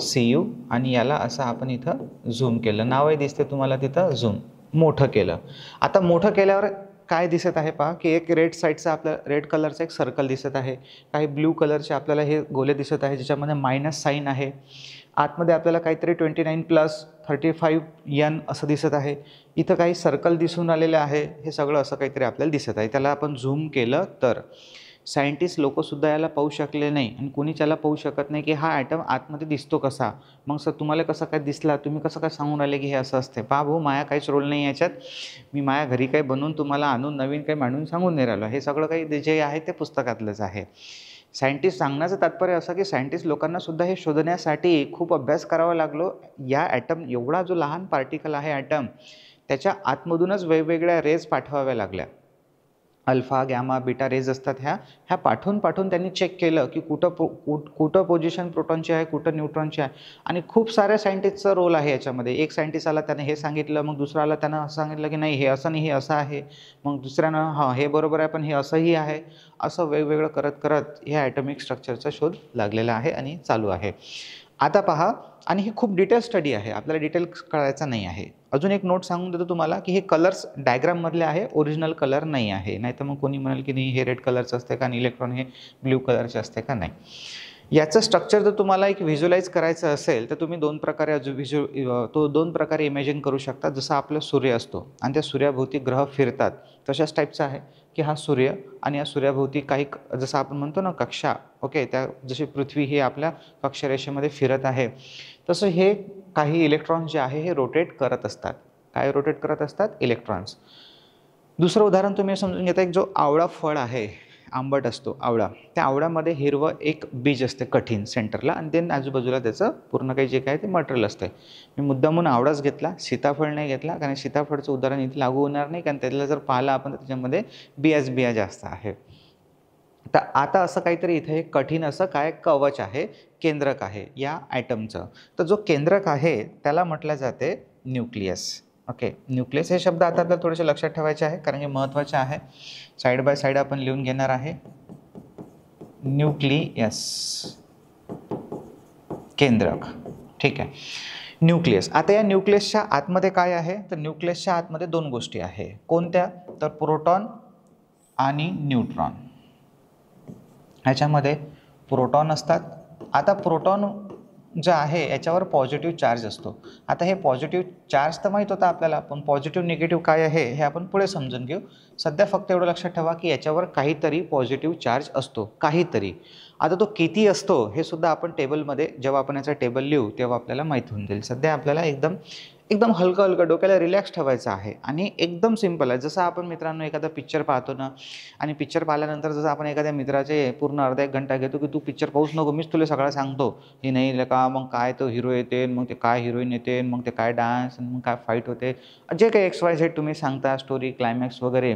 [SPEAKER 1] Cu आणि याला असं आपण इथं झूम केलं, नावही दिसते तुम्हाला तिथं, झूम मोठं केलं. आता मोठं केल्यावर काय दिसत आहे पहा, की एक रेड साईडचा आपल्या रेड कलरचा एक सर्कल दिसत आहे, काही ब्लू कलरचे आपल्याला हे गोले दिसत आहे ज्याच्यामध्ये मायनस साईन आहे. आतमध्ये आपल्याला काहीतरी 29+35 N असं दिसत आहे. इथं काही सर्कल दिसून आलेले आहे, हे सगळं असं काहीतरी आपल्याला दिसत आहे. त्याला आपण झूम केलं तर सायंटिस्ट लोकंसुद्धा याला पाहू शकले नाही आणि कोणीच याला पाहू शकत नाही की हा ॲटम आतमध्ये दिसतो कसा. मग सर तुम्हाला कसं काय दिसला, तुम्ही कसं काय सांगून राहिले की हे असं असते. पहा भाऊ, माया काहीच रोल नाही याच्यात. मी माया घरी काही बनवून तुम्हाला आणून नवीन काही मांडून सांगून नाही राहिलो. हे सगळं काही जे आहे ते पुस्तकातलंच आहे. सायंटिस्ट सांगण्याचं तात्पर्य असं की सायंटिस्ट लोकांनासुद्धा हे शोधण्यासाठी खूप अभ्यास करावा लागलो. या ॲटम एवढा जो लहान पार्टिकल आहे ॲटम, त्याच्या आतमधूनच वेगवेगळ्या रेज पाठवाव्या लागल्या. अल्फा, गॅमा, बीटा रेज असतात ह्या पाठवून त्यांनी चेक केलं की कुठं पोझिशन प्रोटॉनची आहे, कुठं न्यूट्रॉनची आहे. आणि खूप साऱ्या सायंटिस्टचा रोल आहे याच्यामध्ये. एक सायंटिस्ट आला, त्याने हे सांगितलं, मग दुसरा आला, त्यानं असं सांगितलं की नाही हे असं नाही, हे असं आहे. मग दुसऱ्यानं हां हे बरोबर आहे पण हे असंही आहे. असं वेगवेगळं करत करत ह्या ॲटॉमिक स्ट्रक्चरचा शोध लागलेला आहे आणि चालू आहे. आता पहा, आणि ही खूप डिटेल स्टडी आहे, आपल्याला डिटेल कळायचा नाही आहे. अजून एक नोट सांगून देतो तुम्हाला की हे कलर्स डायग्राममधले आहे, ओरिजिनल कलर नाही आहे. नाही तर मग कोणी म्हणाल की नाही हे रेड कलरचं असते का आणि इलेक्ट्रॉन हे ब्ल्यू कलरचे असते का. नाही, याचं स्ट्रक्चर जर तुम्हाला एक व्हिज्युअलाइज करायचं असेल तर तुम्ही दोन प्रकारे इमॅजिन करू शकता. जसं आपला सूर्य असतो आणि त्या सूर्याभोवती ग्रह फिरतात, तशाच टाईपचं आहे की हा सूर्य आणि या सूर्याभोवती काही जसं आपण म्हणतो ना कक्षा, ओके, त्या जशी पृथ्वी ही आपल्या कक्षरेषेमध्ये फिरत आहे, तसं हे काही इलेक्ट्रॉन्स जे आहे हे रोटेट करत असतात. काय रोटेट करत असतात? इलेक्ट्रॉन्स. दुसरं उदाहरण तुम्ही समजून घेता, एक जो आवळा फळ आहे, आंबट असतो आवळा, त्या आवळ्यामध्ये हिरवं एक बीज असते कठीण सेंटरला आणि देन आजूबाजूला त्याचं पूर्ण काही जे काय ते मटेरियल असतं. मी मुद्दामून आवळाच घेतला, सीताफळ नाही घेतला, कारण सीताफळचं उदाहरण इथे लागू होणार नाही, कारण त्याला जर पाहिलं आपण तर त्याच्यामध्ये बिया जास्त आहे. तर आता असं काहीतरी इथे एक कठीण असं काय कवच आहे, केंद्रक आहे या ॲटमचं. तर जो केंद्रक आहे त्याला म्हटलं जाते न्यूक्लियस. ओके, न्यूक्लियस हे शब्द आता आपल्याला थोडेसे लक्षात ठेवायचे आहे, कारण हे महत्त्वाचे आहे. साईड बाय साईड आपण लिहून घेणार आहे. न्यूक्लियस, केंद्रक. ठीक आहे, न्यूक्लियस. आता या न्यूक्लियसच्या आतमध्ये काय आहे, तर न्यूक्लियसच्या आतमध्ये 2 गोष्टी आहे. कोणत्या? तर प्रोटॉन आणि न्यूट्रॉन. ह्याच्यामध्ये प्रोटॉन असतात. आता प्रोटॉन जे आहे याच्यावर पॉझिटिव्ह चार्ज असतो. आता हे पॉझिटिव्ह चार्ज तर माहीत होता आपल्याला, पण पॉझिटिव्ह निगेटिव्ह काय आहे हे आपण पुढे समजून घेऊ. सध्या फक्त एवढं लक्षात ठेवा की याच्यावर काहीतरी पॉझिटिव्ह चार्ज असतो, काहीतरी. आता तो किती असतो हे सुद्धा आपण टेबलमध्ये, जेव्हा आपण याचा टेबल लिहू तेव्हा आपल्याला माहीत होऊन जाईल. सध्या आपल्याला एकदम एकदम हलकं हलकं डोक्याला रिलॅक्स ठेवायचं आहे आणि एकदम सिंपल आहे. जसं आपण मित्रांनो एखादा पिक्चर पाहतो ना आणि पिक्चर पाहिल्यानंतर जसं आपण एखाद्या मित्राचे पूर्ण अर्धा 1 घंटा घेतो की तू पिक्चर पाहूच नको, मीच तुला सगळं सांगतो. हे नाही का मग काय तो हिरो येते, मग ते काय हिरोईन येते, मग ते काय डान्स, मग काय फाईट होते. जे काही XYZ तुम्ही सांगता स्टोरी, क्लायमॅक्स वगैरे.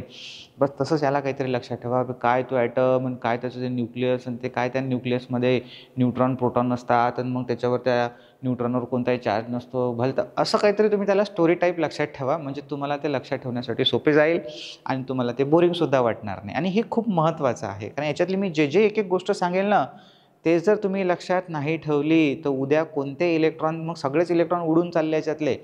[SPEAKER 1] बस तसंच याला काहीतरी लक्षात ठेवा. काय तो ॲटम आणि काय त्याचं जे न्यूक्लियस आणि ते काय त्या न्यूक्लियसमध्ये न्यूट्रॉन, प्रोटॉन नसतात आणि मग त्याच्यावर त्या न्यूट्रॉनवर कोणताही चार्ज नसतो. भलतं असं काहीतरी तुम्ही त्याला स्टोरी टाईप लक्षात ठेवा. म्हणजे तुम्हाला ते लक्षात ठेवण्यासाठी सोपे जाईल आणि तुम्हाला ते बोरिंगसुद्धा वाटणार नाही. आणि हे खूप महत्त्वाचं आहे. कारण याच्यातली मी जे एक गोष्ट सांगेल ना, ते जर तुम्ही लक्षात नाही ठेवली तर उद्या कोणते इलेक्ट्रॉन, मग सगळेच इलेक्ट्रॉन उडून चालले याच्यातले.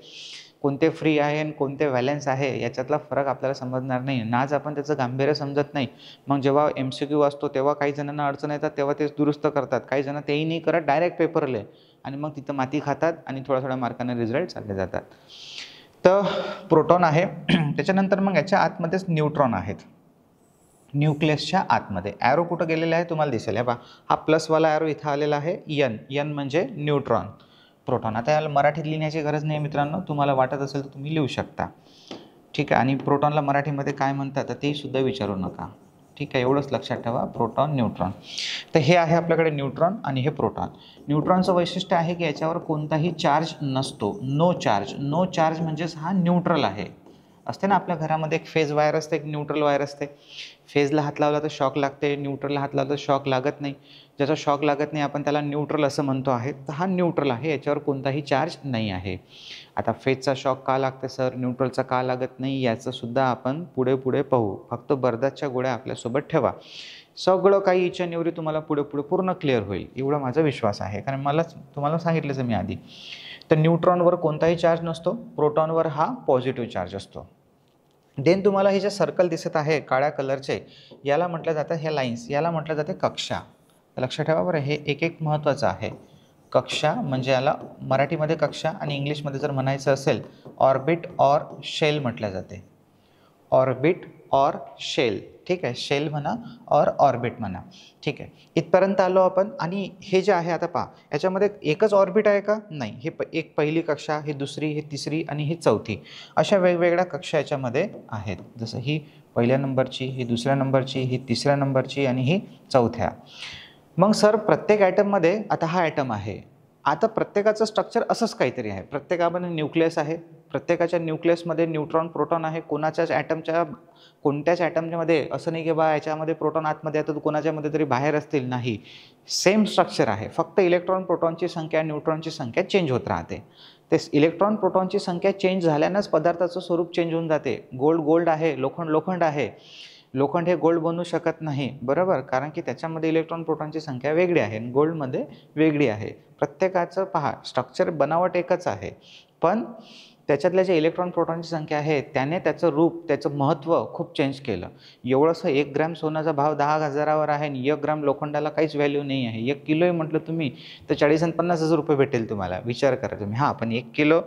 [SPEAKER 1] कोणते फ्री आहे आणि कोणते व्हॅलेन्स आहे याच्यातला फरक आपल्याला समजणार नाही. नाच आपण त्याचं गांभीर्य समजत नाही. मग जेव्हा MCQ असतो तेव्हा काही जणांना अडचण येतात, तेव्हा तेच दुरुस्त करतात. काही जण तेही नाही करत, डायरेक्ट पेपरले आणि मग तिथं माती खातात आणि थोड्या मार्काने रिझल्ट चालले जातात. तर प्रोटॉन आहे. त्याच्यानंतर मग याच्या आतमध्येच न्यूट्रॉन आहेत. न्यूक्लियसच्या आतमध्ये ॲरो कुठं गेलेला आहे तुम्हाला दिसेल. हे पहा, हा प्लसवाला ॲरो इथं आलेला आहे. N म्हणजे न्यूट्रॉन, प्रोटॉन. आता याला मराठीत लिहिण्याची गरज नाही मित्रांनो, तुम्हाला वाटत असेल तर तुम्ही लिहू शकता. ठीक आहे. आणि प्रोटॉनला मराठीमध्ये काय म्हणतात तर ते सुद्धा विचारू नका. ठीक आहे, एवढंच लक्षात ठेवा, प्रोटॉन, न्यूट्रॉन. तर हे आहे आपल्याकडे न्यूट्रॉन आणि हे प्रोटॉन. न्यूट्रॉनचं वैशिष्ट्य आहे की याच्यावर कोणताही चार्ज नसतो. No charge. नो चार्ज म्हणजेच हा न्यूट्रल आहे. असते ना आपल्या घरामध्ये एक फेज वायर असते, एक न्यूट्रल वायर असते. फेजला हात लावला तर शॉक लागते, न्यूट्रलला हात लावला तर शॉक लागत नाही. ज्याचा शॉक लागत नाही आपण त्याला न्यूट्रल असं म्हणतो आहे. तर हा न्यूट्रल आहे, याच्यावर कोणताही चार्ज नाही आहे. आता फेजचा शॉक का लागते सर, न्यूट्रलचा का लागत नाही, याचंसुद्धा आपण पुढे पाहू. फक्त बर्दाच्या गोळ्या आपल्यासोबत ठेवा. सगळं काही इच एंड एव्हरी तुम्हाला पुढे पूर्ण क्लिअर होईल, एवढा माझा विश्वास आहे. कारण मला तुम्हाला सांगितलंच मी आधी. तर न्यूट्रॉनवर कोणताही चार्ज नसतो, प्रोटॉनवर हा पॉझिटिव्ह चार्ज असतो. देन तुम्हाला हे जे सर्कल दिसत आहे काळ्या कलरचे, याला म्हटलं जातं, ह्या लाईन्स याला म्हटलं जाते कक्षा. लक्षात ठेवा बरं, हे एक महत्त्वाचं आहे. कक्षा म्हणजे याला मराठीमध्ये कक्षा आणि इंग्लिशमध्ये जर म्हणायचं असेल ऑर्बिट ऑर शेल म्हटलं जाते. Orbit or shell. ठीक आहे, शेल म्हणा ऑर ऑर्बिट म्हणा. ठीक आहे, इथपर्यंत आलो आपण. आणि हे जे आहे आता पहा, याच्यामध्ये एकच ऑर्बिट आहे का, नाही. हे एक पहिली कक्षा, हे दुसरी, हे तिसरी आणि ही चौथी, अशा वेगवेगळ्या कक्षा याच्यामध्ये आहेत. जसं ही पहिल्या नंबरची, ही दुसऱ्या नंबरची, ही तिसऱ्या नंबरची आणि ही चौथ्या. मग सर प्रत्येक ॲटममध्ये, आता हा ॲटम आहे, आता प्रत्येकाचं स्ट्रक्चर असंच काहीतरी आहे. प्रत्येकामध्ये न्यूक्लियस आहे, प्रत्येकाच्या न्यूक्लियसमध्ये न्यूट्रॉन, प्रोटॉन आहे. कोणाच्याच कोणत्याच ॲटमच्यामध्ये असं नाही की बा याच्यामध्ये प्रोटॉन आतमध्ये आहे तर कोणाच्यामध्ये तरी बाहेर असतील, नाही. सेम स्ट्रक्चर आहे, फक्त इलेक्ट्रॉन प्रोटॉनची संख्या, न्यूट्रॉनची संख्या चेंज होत राहते. ते इलेक्ट्रॉन प्रोटॉनची संख्या चेंज झाल्यानंच पदार्थाचं स्वरूप चेंज होऊन जाते. गोल्ड आहे, लोखंड आहे. लोखंड हे गोल्ड बनू शकत नाही, बरोबर, कारण की त्याच्यामध्ये इलेक्ट्रॉन प्रोटॉनची संख्या वेगळी आहे आणि गोल्डमध्ये वेगळी आहे. प्रत्येकाचं पहा स्ट्रक्चर बनावट एकच आहे, पण त्याच्यातल्या जे इलेक्ट्रॉन प्रोटॉनची संख्या आहे त्याने त्याचं रूप, त्याचं महत्त्व खूप चेंज केलं. एवढंसं 1 ग्रॅम सोन्याचा भाव 10,000वर आहे आणि 1 ग्रॅम लोखंडाला काहीच व्हॅल्यू नाही आहे. 1 किलोही म्हटलं तुम्ही तर 40 आणि 50,000 रुपये भेटेल तुम्हाला. विचार करा तुम्ही. हां, पण 1 किलो,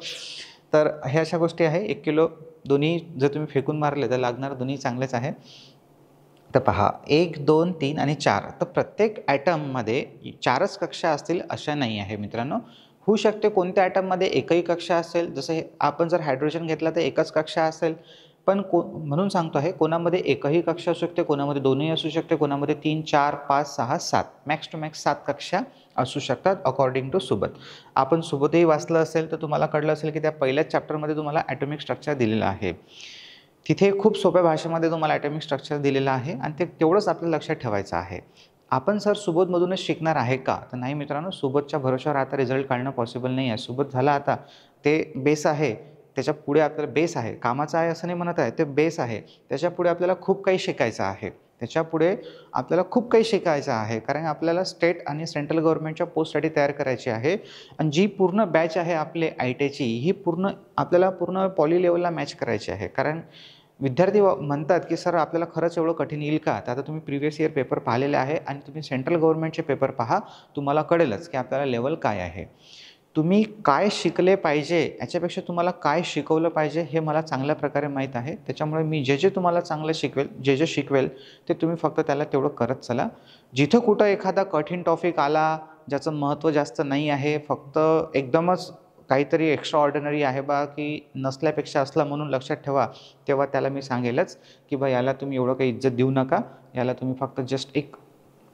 [SPEAKER 1] तर ह्या अशा गोष्टी आहे. 1 किलो दोन्ही जर तुम्ही फेकून मारले तर लागणार दोन्ही चांगलेच आहे. तर पहा 1, 2, 3 आणि 4. तर प्रत्येक ॲटममध्ये 4च कक्षा असतील अशा नाही आहे मित्रांनो. होऊ शकते कोणत्या ॲटममध्ये एकही कक्षा असेल. जसं हे आपण जर हायड्रोजन घेतला तर एकच कक्षा असेल. पण म्हणून सांगतो आहे, कोणामध्ये एकही कक्षा असू शकते, कोणामध्ये दोनही असू शकते, कोणामध्ये 3, 4, 5, 6, 7, मॅक्स टू मॅक्स 7 कक्षा असू शकतात अकॉर्डिंग टू सुबोध. आपण सुबोधही वाचलं असेल तर तुम्हाला कळलं असेल की त्या पहिल्याच चॅप्टरमध्ये तुम्हाला ॲटॉमिक स्ट्रक्चर दिलेलं आहे. तिथे खूप सोप्या भाषेमध्ये तुम्हाला ॲटॉमिक स्ट्रक्चर दिलेलं आहे आणि ते तेवढंच आपल्याला लक्षात ठेवायचं आहे. आपण सर सुबोधमधूनच शिकणार आहे का, तर नाही मित्रांनो. सुबोधच्या भरोश्यावर आता रिझल्ट काढणं पॉसिबल नाही आहे. सुबोध झाला आता, ते बेस आहे. त्याच्या पुढे आपल्याला बेस आहे, कामाचं आहे असं नाही म्हणत आहे, ते बेस आहे. त्याच्यापुढे आपल्याला खूप काही शिकायचं आहे. कारण आपल्याला स्टेट आणि सेंट्रल गव्हर्नमेंटच्या पोस्टसाठी तयार करायची आहे. आणि जी पूर्ण बॅच आहे आपले IITची, ही आपल्याला पूर्ण पॉली लेवलला मॅच करायची आहे. कारण विद्यार्थी म्हणतात की सर आपल्याला खरंच एवढं कठीण येईल का, तर आता तुम्ही प्रिव्हियस इयर पेपर पाहिलेले आहे आणि तुम्ही सेंट्रल गव्हर्नमेंटचे पेपर पहा, तुम्हाला कळेलच की आपल्याला लेवल काय आहे. तुम्ही काय शिकले पाहिजे याच्यापेक्षा तुम्हाला काय शिकवलं पाहिजे हे मला चांगल्या प्रकारे माहीत आहे. त्याच्यामुळे मी जे तुम्हाला चांगलं शिकवेल, जे शिकवेल ते तुम्ही फक्त त्याला तेवढं करत चला. जिथं कुठं एखादा कठीण टॉपिक आला ज्याचं महत्त्व जास्त नाही आहे, फक्त एकदमच काहीतरी एक्स्ट्रा ऑर्डिनरी आहे बा की नसल्यापेक्षा असला म्हणून लक्षात ठेवा, तेव्हा त्याला मी सांगेलच की बा याला तुम्ही एवढं काही इज्जत देऊ नका, याला तुम्ही फक्त जस्ट एक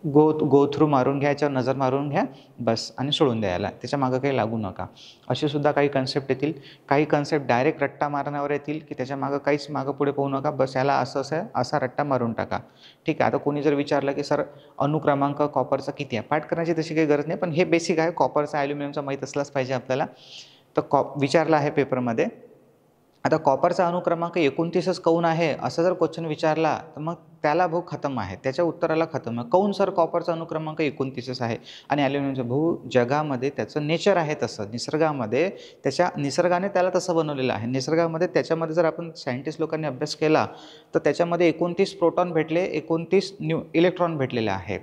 [SPEAKER 1] गो थ्रू मारून घ्या, याच्यावर नजर मारून घ्या बस आणि सोडून द्या याला, त्याच्या मागं काही लागू नका. असे सुद्धा काही कन्सेप्ट येतील. काही कन्सेप्ट डायरेक्ट रट्टा मारण्यावर येतील की त्याच्या मागं काहीच मागं पुढे पाहू नका, बस याला असं असं असा रट्टा मारून टाका. ठीक आहे. आता कोणी जर विचारलं की सर अनुक्रमांक कॉपरचा किती आहे, पाठ करण्याची तशी काही गरज नाही, पण हे बेसिक आहे. कॉपरचा ॲल्युमिनियमचा माहीत असलाच पाहिजे आपल्याला. तर विचारला आहे पेपरमध्ये. आता कॉपरचा अनुक्रमांक 29च काऊन आहे असं जर क्वेश्चन विचारला तर मग त्याला भाऊ खतम आहे, त्याच्या उत्तराला खतम आहे. काऊन सर कॉपरचा अनुक्रमांक 29च आहे आणि ॲल्युमिनियमचा? भाऊ जगामध्ये त्याचं नेचर आहे तसं, निसर्गामध्ये निसर्गाने त्याला तसं बनवलेलं आहे. निसर्गामध्ये त्याच्यामध्ये जर आपण सायंटिस्ट लोकांनी अभ्यास केला तर त्याच्यामध्ये 29 प्रोटॉन भेटले, 29 इलेक्ट्रॉन भेटलेले आहे.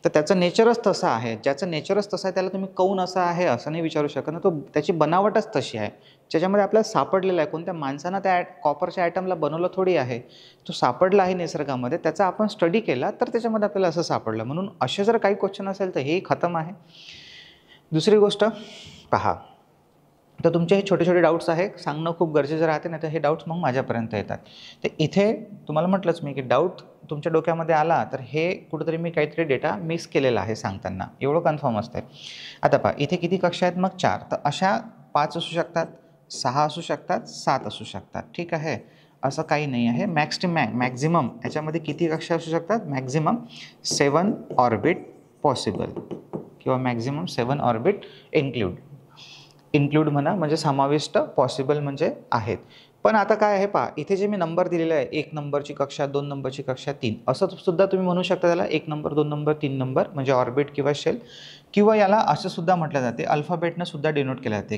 [SPEAKER 1] तर त्याचं नेचरच तसं आहे. ज्याचं नेचरच तसं आहे त्याला तुम्ही काऊन असं आहे असं नाही विचारू शकत ना. तो त्याची बनावटच तशी आहे, ज्याच्यामध्ये आपल्याला सापडलेला आहे. कोणत्या माणसानं त्या कॉपरच्या ॲटमला बनवलं थोडी आहे, तो सापडला आहे निसर्गामध्ये, त्याचा आपण स्टडी केला तर त्याच्यामध्ये आपल्याला असं सापडलं. म्हणून असे जर काही क्वेश्चन असेल तर हे खतम आहे. दुसरी गोष्ट पहा, तर तुमचे हे छोटे छोटे डाऊट्स आहे सांगणं खूप गरजेचं राहते, नाही तर हे डाऊट्स मग माझ्यापर्यंत येतात. तर इथे तुम्हाला म्हटलंच मी की डाऊट तुमच्या डोक्यामध्ये आला तर हे कुठेतरी मी काहीतरी डेटा मिस केलेला आहे सांगताना, एवढं कन्फर्म असतं. आता पहा इथे किती कक्षा आहेत, मग 4. तर अशा 5 असू शकतात, 6 असू शकतात, 7 असू शकतात. ठीक आहे. असं काही नाही आहे. मॅक्झिमम याच्यामध्ये किती कक्षा असू शकतात? मॅक्झिमम 7 ऑर्बिट पॉसिबल किंवा मॅक्झिमम 7 ऑर्बिट इन्क्लूड म्हणा, म्हणजे समाविष्ट, पॉसिबल म्हणजे आहेत. पण आता काय आहे पहा, इथे जे मी नंबर दिलेला आहे 1 नंबरची कक्षा, 2 नंबरची कक्षा, 3 असं सुद्धा तुम्ही म्हणू शकता त्याला. 1 नंबर, 2 नंबर, 3 नंबर म्हणजे ऑर्बिट किंवा शेल, किंवा याला असं सुद्धा म्हटलं जाते, अल्फाबेटनं सुद्धा डिनोट केलं जाते.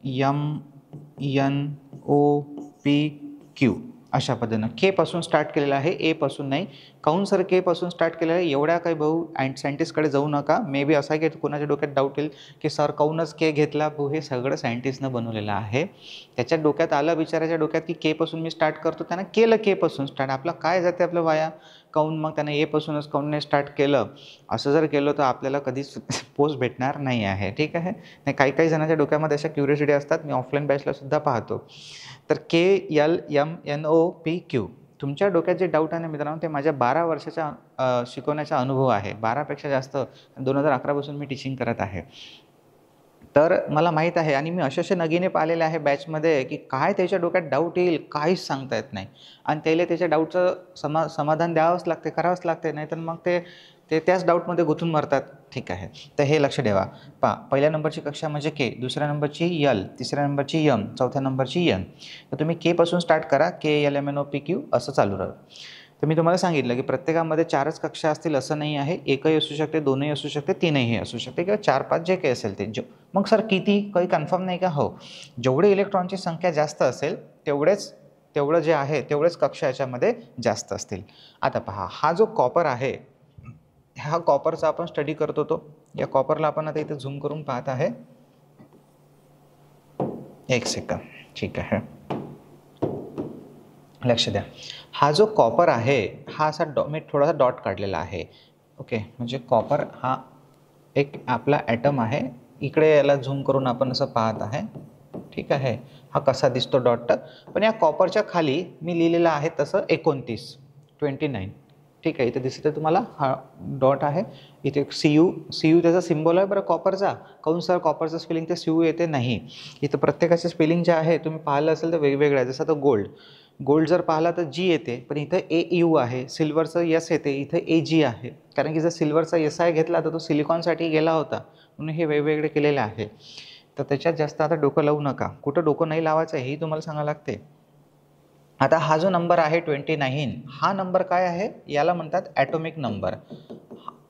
[SPEAKER 1] KLMNOPQ अशा पद्धतीनं. के पासून स्टार्ट केलेलं आहे, ए पासून नाही. काऊन सर के पासून स्टार्ट केलेलं आहे? एवढ्या काही भाऊ सायंटिस्टकडे जाऊ नका. मे बी असं आहे की कोणाच्या डोक्यात डाऊट येईल की सर काऊनच के घेतला. भाऊ हे सगळं सायंटिस्टनं बनवलेलं आहे. त्याच्या डोक्यात आलं, बिचाराच्या डोक्यात की के पासून मी स्टार्ट करतो, त्यानं केलं के पासून स्टार्ट. आपलं काय जाते आपलं वाया? काऊन मग त्यानं ए पासूनच काऊन नाही स्टार्ट केलं? असं जर केलं तर आपल्याला कधीच पोस्ट भेटणार नाही आहे. ठीक आहे. नाही, काही जणांच्या डोक्यामध्ये अशा क्युरियोसिटी असतात, मी ऑफलाईन बॅचला सुद्धा पाहतो. तर KLMNOPQ तुमच्या डोक्यात जे डाऊट आहे ना मित्रांनो, ते माझ्या 12 वर्षाच्या शिकवण्याचा अनुभव आहे. 12पेक्षा जास्त 2011 पासून मी टीचिंग करत आहे. तर मला माहीत आहे आणि मी असे नगीने पाहिलेले आहे बॅचमध्ये की काय त्याच्या डोक्यात डाऊट येईल काहीच सांगता येत नाही. आणि त्याला त्याच्या डाऊटचं समाधान द्यावंच लागते, करावंच लागते, नाही तर मग ते त्याच डाऊटमध्ये गुंतून मरतात. ठीक आहे. तर हे लक्ष ठेवा. पहा, पहिल्या नंबरची कक्षा म्हणजे के, दुसऱ्या नंबरची यल, तिसऱ्या नंबरची यम, चौथ्या नंबरची यन. तर तुम्ही के पासून स्टार्ट करा, KLMNOPQ असं चालू राहतं. तर मी तुम्हाला सांगितलं की प्रत्येकामध्ये 4च कक्षा असतील असं नाही आहे. 1ही असू शकते, 2ही असू शकते, 3ही असू शकते, किंवा 4-5 जे काही असेल ते. मग सर किती, काही कन्फर्म नाही का? हो, जेवढे इलेक्ट्रॉनची संख्या जास्त असेल तेवढं जे आहे तेवढेच कक्षा याच्यामध्ये जास्त असतील. आता पहा, हा जो कॉपर आहे, ह्या कॉपरचा आपण स्टडी करत होतो. या कॉपरला आपण आता इथे झूम करून पाहत आहे. एक सेकंद. ठीक आहे, लक्ष द्या. हा जो कॉपर आहे हा असा मी थोडासा डॉट काढलेला आहे. ओके, म्हणजे कॉपर हा एक आपला ॲटम आहे. इकडे याला झूम करून आपण असं पाहत आहे. ठीक आहे. हा कसा दिसतो डॉट, पण या कॉपरच्या खाली मी लिहिलेलं आहे तसं 29. ठीक आहे. इथे दिसते तुम्हाला हा डॉट आहे. इथे CU त्याचा सिम्बॉल आहे बरं कॉपरचा. काऊन सर कॉपरचं स्पेलिंग ते CU येते? नाही, इथं प्रत्येकाचे स्पेलिंग जे आहे तुम्ही पाहिलं असेल तर वेगवेगळं आहे. जसं तर गोल्ड जर पाहिला तर G येते, पण इथं AU आहे. सिल्वरचं S येते, इथं AG आहे. कारण की जर सिल्वरचा SI घेतला तर तो सिलिकॉनसाठी गेला होता, म्हणून हे वेगवेगळे केलेले आहे. तर त्याच्यात जास्त आता डोकं लावू नका. कुठं डोकं नाही लावायचं हेही तुम्हाला सांगावं लागते. आता हा जो नंबर आहे 29, हा नंबर काय आहे? याला म्हणतात ॲटॉमिक नंबर.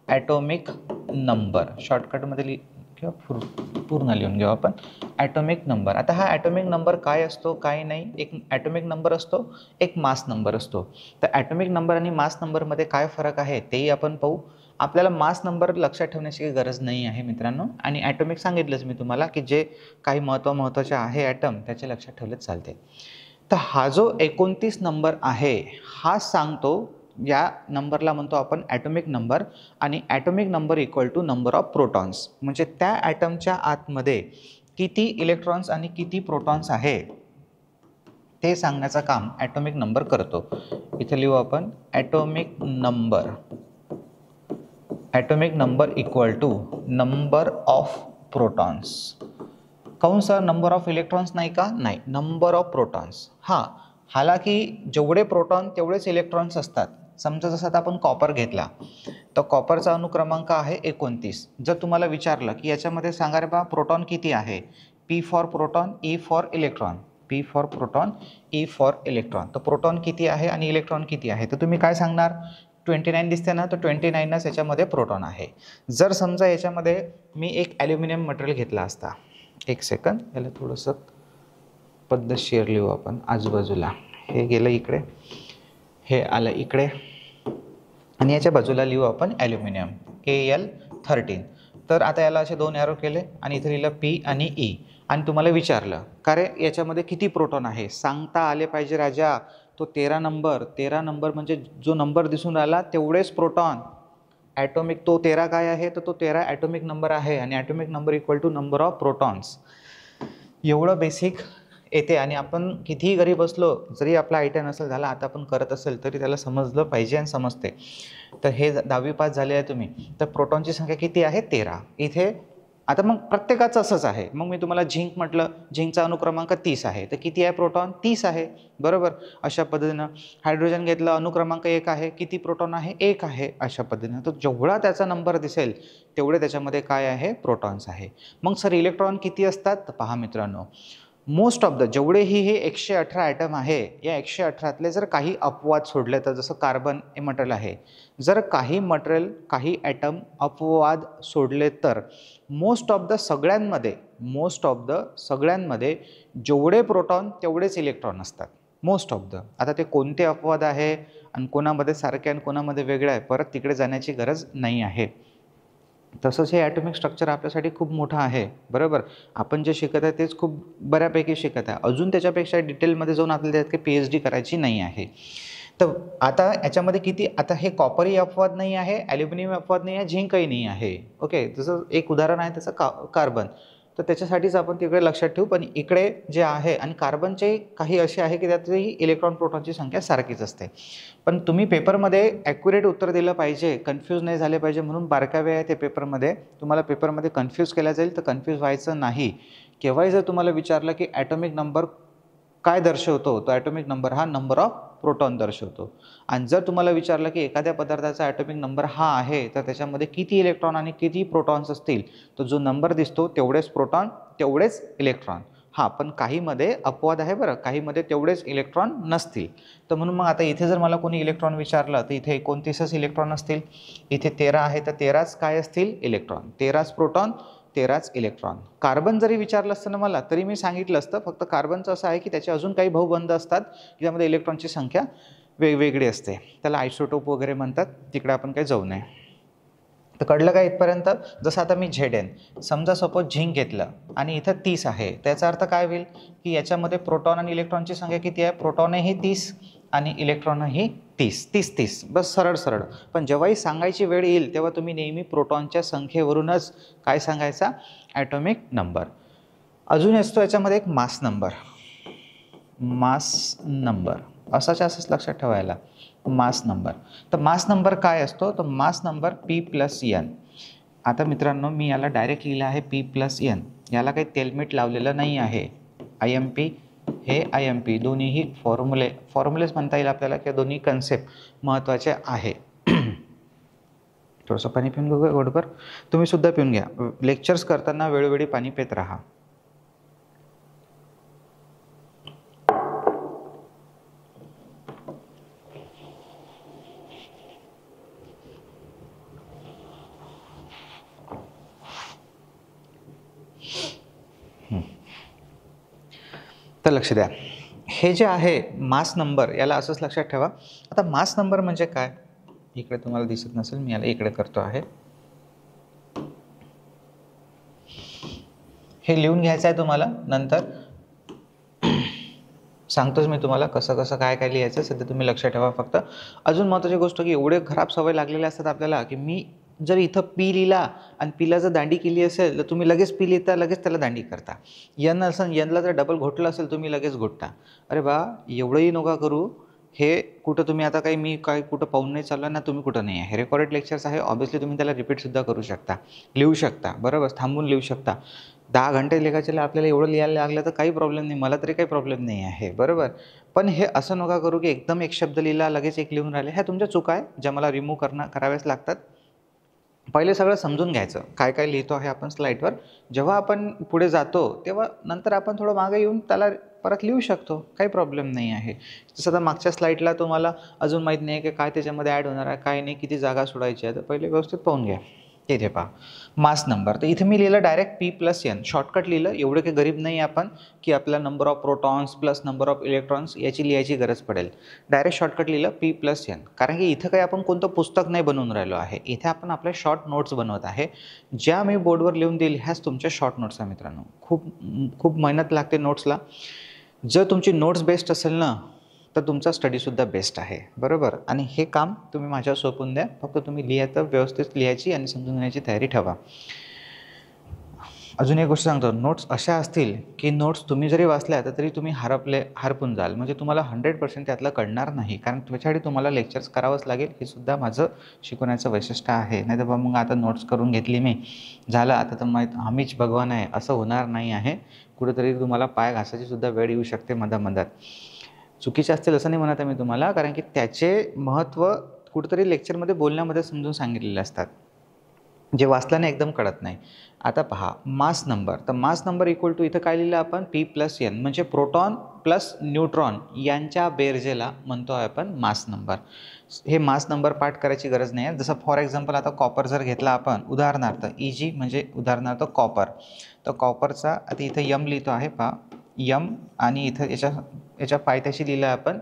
[SPEAKER 1] ॲटॉमिक नंबर शॉर्टकटमध्ये किंवा पूर्ण लिहून घेऊ आपण, ॲटॉमिक नंबर. आता हा ॲटॉमिक नंबर काय असतो, काय नाही? एक ॲटॉमिक नंबर असतो, एक मास नंबर असतो. तर ॲटॉमिक नंबर आणि मास नंबरमध्ये काय फरक आहे तेही आपण पाहू. आपल्याला मास नंबर लक्षात ठेवण्याची काही गरज नाही आहे मित्रांनो. आणि ॲटॉमिक सांगितलंच मी तुम्हाला की जे काही महत्त्वाचे आहे ॲटम त्याचे लक्षात ठेवलेच चालते. तर हा जो 29 नंबर आहे हा सांगतो या नंबरला म्हणतो आपण ॲटॉमिक नंबर, आणि atomic number equal to number of protons, म्हणजे त्या ॲटमच्या आतमध्ये किती इलेक्ट्रॉन्स आणि किती प्रोटॉन्स आहे ते सांगण्याचं काम ॲटॉमिक नंबर करतो. इथे लिहू आपण atomic number equal to number of protons. काऊन सर नंबर ऑफ इलेक्ट्रॉन्स नाही का? नाही, नंबर ऑफ प्रोटॉन्स. हां, हालाकी जेवढे प्रोटॉन तेवढेच इलेक्ट्रॉन्स असतात. समजा जसं आता आपण कॉपर घेतला तर कॉपरचा अनुक्रमांक आहे 29. जर तुम्हाला विचारलं की याच्यामध्ये सांगा रे बा प्रोटॉन किती आहे, P for proton, E for electron, P for proton, E for electron, तर प्रोटॉन किती आहे आणि इलेक्ट्रॉन किती आहे, तर तुम्ही काय सांगणार? 29 दिसते ना, तर 29च याच्यामध्ये प्रोटॉन आहे. जर समजा याच्यामध्ये मी एक ॲल्युमिनियम मटेरियल घेतला असता, एक सेकंद, याला थोडंसं पद्धतशीर लिहू आपण. आजूबाजूला हे गेलं इकडे, हे आलं इकडे, आणि याच्या बाजूला लिहू आपण ॲल्युमिनियम Al13. तर आता याला असे 2 ॲरो केले आणि इथे लिहिलं P आणि E, आणि तुम्हाला विचारलं का रे याच्यामध्ये किती प्रोटॉन आहे, सांगता आले पाहिजे राजा. तो 13 नंबर म्हणजे जो नंबर दिसून राहिला तेवढेच प्रोटॉन. ॲटॉमिक तो 13 काय आहे, तर तो 13 ॲटॉमिक नंबर आहे, आणि atomic number equal to number of protons. एवढं बेसिक येते, आणि आपण कितीही गरीब असलो, जरी आपला ITI नसेल झाला, आता आपण करत असेल तरी त्याला समजलं पाहिजे आणि समजते. तर हे 10वी पास झाले आहे तुम्ही, तर प्रोटॉनची संख्या किती आहे? 13. इथे आता मग प्रत्येकाचं असंच आहे. मग मी तुम्हाला झिंक म्हटलं, झिंकचा अनुक्रमांक 30 आहे, तर किती आहे प्रोटॉन? 30 आहे, बरोबर. अशा पद्धतीनं हायड्रोजन घेतलं, अनुक्रमांक 1 आहे, किती प्रोटॉन आहे? 1 आहे. अशा पद्धतीनं तर जेवढा त्याचा नंबर दिसेल तेवढे त्याच्यामध्ये काय आहे? प्रोटॉन्स आहे. मग सर इलेक्ट्रॉन किती असतात? तर पहा मित्रांनो, मोस्ट ऑफ द जेवढेही हे 118 ॲटम आहे, या 118तले जर काही अपवाद सोडले, तर जसं कार्बन हे मटेरियल आहे, जर काही मटेरियल काही ॲटम अपवाद सोडले तर मोस्ट ऑफ द सगळ्यांमध्ये जेवढे प्रोटॉन तेवढेच इलेक्ट्रॉन असतात. Most of the. आता ते कोणते अपवाद आहे आणि कोणामध्ये सारखे आणि कोणामध्ये वेगळं आहे, परत तिकडे जाण्याची गरज नाही आहे. तसंच हे ॲटॉमिक स्ट्रक्चर आपल्यासाठी खूप मोठं आहे, बरोबर. आपण जे शिकत आहे तेच खूप बऱ्यापैकी शिकत आहे. अजून त्याच्यापेक्षा डिटेलमध्ये जाऊन आपल्याला त्यात काही PhD करायची नाही आहे. तर आता याच्यामध्ये किती, आता हे कॉपरही अपवाद नाही आहे, ॲल्युमिनियम अपवाद नाही आहे, झिंकही नाही आहे. ओके, जसं एक उदाहरण आहे त्याचं कार्बन, तर त्याच्यासाठीच आपण तिकडे लक्षात ठेवू. पण इकडे जे आहे, आणि कार्बनचे काही असे आहे की त्यातही इलेक्ट्रॉन प्रोटॉनची संख्या सारखीच असते. पण तुम्ही पेपरमध्ये ॲक्युरेट उत्तर दिलं पाहिजे, कन्फ्यूज नाही झाले पाहिजे, म्हणून बारकावे आहे ते पेपरमध्ये. तुम्हाला पेपरमध्ये कन्फ्यूज केला जाईल, तर कन्फ्यूज व्हायचं नाही. केव्हाही जर तुम्हाला विचारलं की ॲटॉमिक नंबर काय दर्शवतो, तो ॲटॉमिक नंबर हा नंबर ऑफ प्रोटॉन दर्शवतो. आणि जर तुम्हाला विचारलं की एखाद्या पदार्थाचा ॲटॉमिक नंबर हा आहे, तर त्याच्यामध्ये किती इलेक्ट्रॉन आणि किती प्रोटॉन्स असतील, तर जो नंबर दिसतो तेवढेच प्रोटॉन तेवढेच इलेक्ट्रॉन. हां, पण काहीमध्ये अपवाद आहे बरं, काहीमध्ये तेवढेच इलेक्ट्रॉन नसतील. तर म्हणून मग आता इथे जर मला कोणी इलेक्ट्रॉन विचारलं, तर इथे 29च इलेक्ट्रॉन असतील. इथे 13 आहे, तर 13च काय असतील? इलेक्ट्रॉन. 13च प्रोटॉन, 13च इलेक्ट्रॉन. कार्बन जरी विचारलं असतं ना मला, तरी मी सांगितलं असतं. फक्त कार्बनचं असं आहे की त्याचे अजून काही भाऊबंध असतात, ज्यामध्ये इलेक्ट्रॉनची संख्या वेगवेगळी असते. त्याला आयसोटोप वगैरे म्हणतात. तिकडे आपण काही जाऊ नये. तर कळलं का इथपर्यंत? जसं आता मी Zn, समजा सपोज झिंक घेतलं आणि इथं 30 आहे, त्याचा अर्थ काय होईल की याच्यामध्ये प्रोटॉन आणि इलेक्ट्रॉनची संख्या किती आहे? प्रोटॉनही 30 आणि इलेक्ट्रॉनही 30. बस सरळ. पण जेव्हाही सांगायची वेळ येईल तेव्हा तुम्ही नेहमी प्रोटॉनच्या संख्येवरूनच काय सांगायचा? Atomic number. अजून असतो याच्यामध्ये एक मास नंबर. असंच लक्षात ठेवायला, मास नंबर. तर मास नंबर काय असतो? तर मास नंबर P+N. आता मित्रांनो, मी याला डायरेक्ट लिहिलं आहे P+N. याला काही तेलमीठ लावलेलं नाही आहे. IMP हे IMP दोन्हीही फॉर्म्युलेच म्हणता येईल आपल्याला, की दोन्ही कन्सेप्ट महत्त्वाचे आहे. थोडंसं पाणी पिऊन घेऊ गोडभर. तुम्ही सुद्धा पिऊन घ्या. लेक्चर्स करताना वेळोवेळी पाणी पित राहा. तर लक्ष द्या, हे जे आहे मास नंबर, याला असंच लक्षात ठेवा. आता मास नंबर म्हणजे काय? इकडे तुम्हाला दिसत नसेल, मी याला इकडे करतो आहे. हे लिहून घ्यायचं आहे तुम्हाला नंतर. सांगतोच मी तुम्हाला कसं कसं काय काय लिहायचं. सध्या तुम्ही लक्षात ठेवा फक्त. अजून महत्त्वाची गोष्ट की एवढे खराब सवय लागलेल्या असतात आपल्याला की मी जर इथं पी लिहिला आणि पीला जर दांडी केली असेल तर तुम्ही लगेच पी लिहिता, लगेच त्याला दांडी करता. यन असेल, यनला जर डबल घोटलं असेल तुम्ही लगेच घोटता. अरे बा, एवढंही नका करू. हे कुठं तुम्ही आता काही मी काय कुठं पाहून नाही चाललं ना, तुम्ही कुठं नाही आहे. हे रेकॉर्डेड लेक्चर्स आहे. ऑब्व्हियसली तुम्ही त्याला रिपीटसुद्धा करू शकता, लिहू शकता, बरोबर, थांबून लिहू शकता. 10 घंटे लिहायचे आपल्याला एवढं लिहायला लागलं तर काही प्रॉब्लेम नाही, मला तरी काही प्रॉब्लेम नाही आहे, बरोबर. पण हे असं नका करू की एकदम एक शब्द लिहिला लगेच एक लिहून राहिले. ह्या तुमच्या चुका आहे ज्या मला रिमूव्ह कराव्याच लागतात. पहिले सगळं समजून घ्यायचं काय काय लिहितो आहे आपण स्लाईडवर. जेव्हा आपण पुढे जातो तेव्हा नंतर आपण थोडं मागे येऊन त्याला परत लिहू शकतो, काही प्रॉब्लेम नाही आहे. जसं आता मागच्या स्लाईडला तुम्हाला अजून माहीत नाही आहे की काय त्याच्यामध्ये ॲड होणार आहे, काय नाही, किती जागा सोडायची आहे, तर पहिले व्यवस्थित पाहून घ्या. इथे पहा मास नंबर. तर इथे मी लिहिलं डायरेक्ट P+N, शॉर्टकट लिहिलं. एवढं काही गरीब नाही आपण की आपल्याला number of protons plus number of electrons याची लिहायची गरज पडेल. डायरेक्ट शॉर्टकट लिहिलं P+N, कारण की इथं काही आपण कोणतं पुस्तक नाही बनवून राहिलो आहे. इथे आपण आपल्या शॉर्ट नोट्स बनवत आहे. ज्या मी बोर्डवर लिहून देईल ह्याच तुमच्या शॉर्ट नोट्स आहे मित्रांनो. खूप मेहनत लागते नोट्सला. जर तुमची नोट्स बेस्ट असेल ना तर तुमचा स्टडीसुद्धा बेस्ट आहे, बरोबर. आणि हे काम तुम्ही माझ्यावर सोपवून द्या. फक्त तुम्ही लिहायचं, व्यवस्थित लिहायची आणि समजून घेण्याची तयारी ठेवा. अजून एक गोष्ट सांगतो, नोट्स अशा असतील की नोट्स तुम्ही जरी वाचल्या तर तरी तुम्ही हरपून जाल. म्हणजे तुम्हाला 100% त्यातलं कळणार नाही, कारण त्याच्यासाठी तुम्हाला लेक्चर्स करावंच लागेल. हे सुद्धा माझं शिकवण्याचं वैशिष्ट्य आहे. नाही तर बा मग आता नोट्स करून घेतली मी, झालं आता तर आम्हीच भगवान आहे असं होणार नाही आहे. कुठेतरी तुम्हाला पाय घासायची सुद्धा वेळ येऊ शकते मधामधात. चुकीचे असतील असं नाही म्हणत आहे मी तुम्हाला, कारण की त्याचे महत्त्व कुठेतरी लेक्चरमध्ये बोलण्यामध्ये समजून सांगितलेले असतात, जे वाचल्याने एकदम कळत नाही. आता पहा मास नंबर. तर मास नंबर इक्वल टू इथं काय लिहिलं आपण P+N, म्हणजे प्रोटॉन प्लस न्यूट्रॉन यांच्या बेरजेला म्हणतो आहे आपण मास नंबर. हे मास नंबर पाठ करायची गरज नाही आहे. जसं फॉर एक्झाम्पल आता कॉपर जर घेतला आपण उदाहरणार्थ, EG म्हणजे उदाहरणार्थ कॉपर. तर कॉपरचा आता इथं यम लिहितो आहे पहा, यम, आणि इथं याच्या पायथ्याशी लिहिलं आहे आपण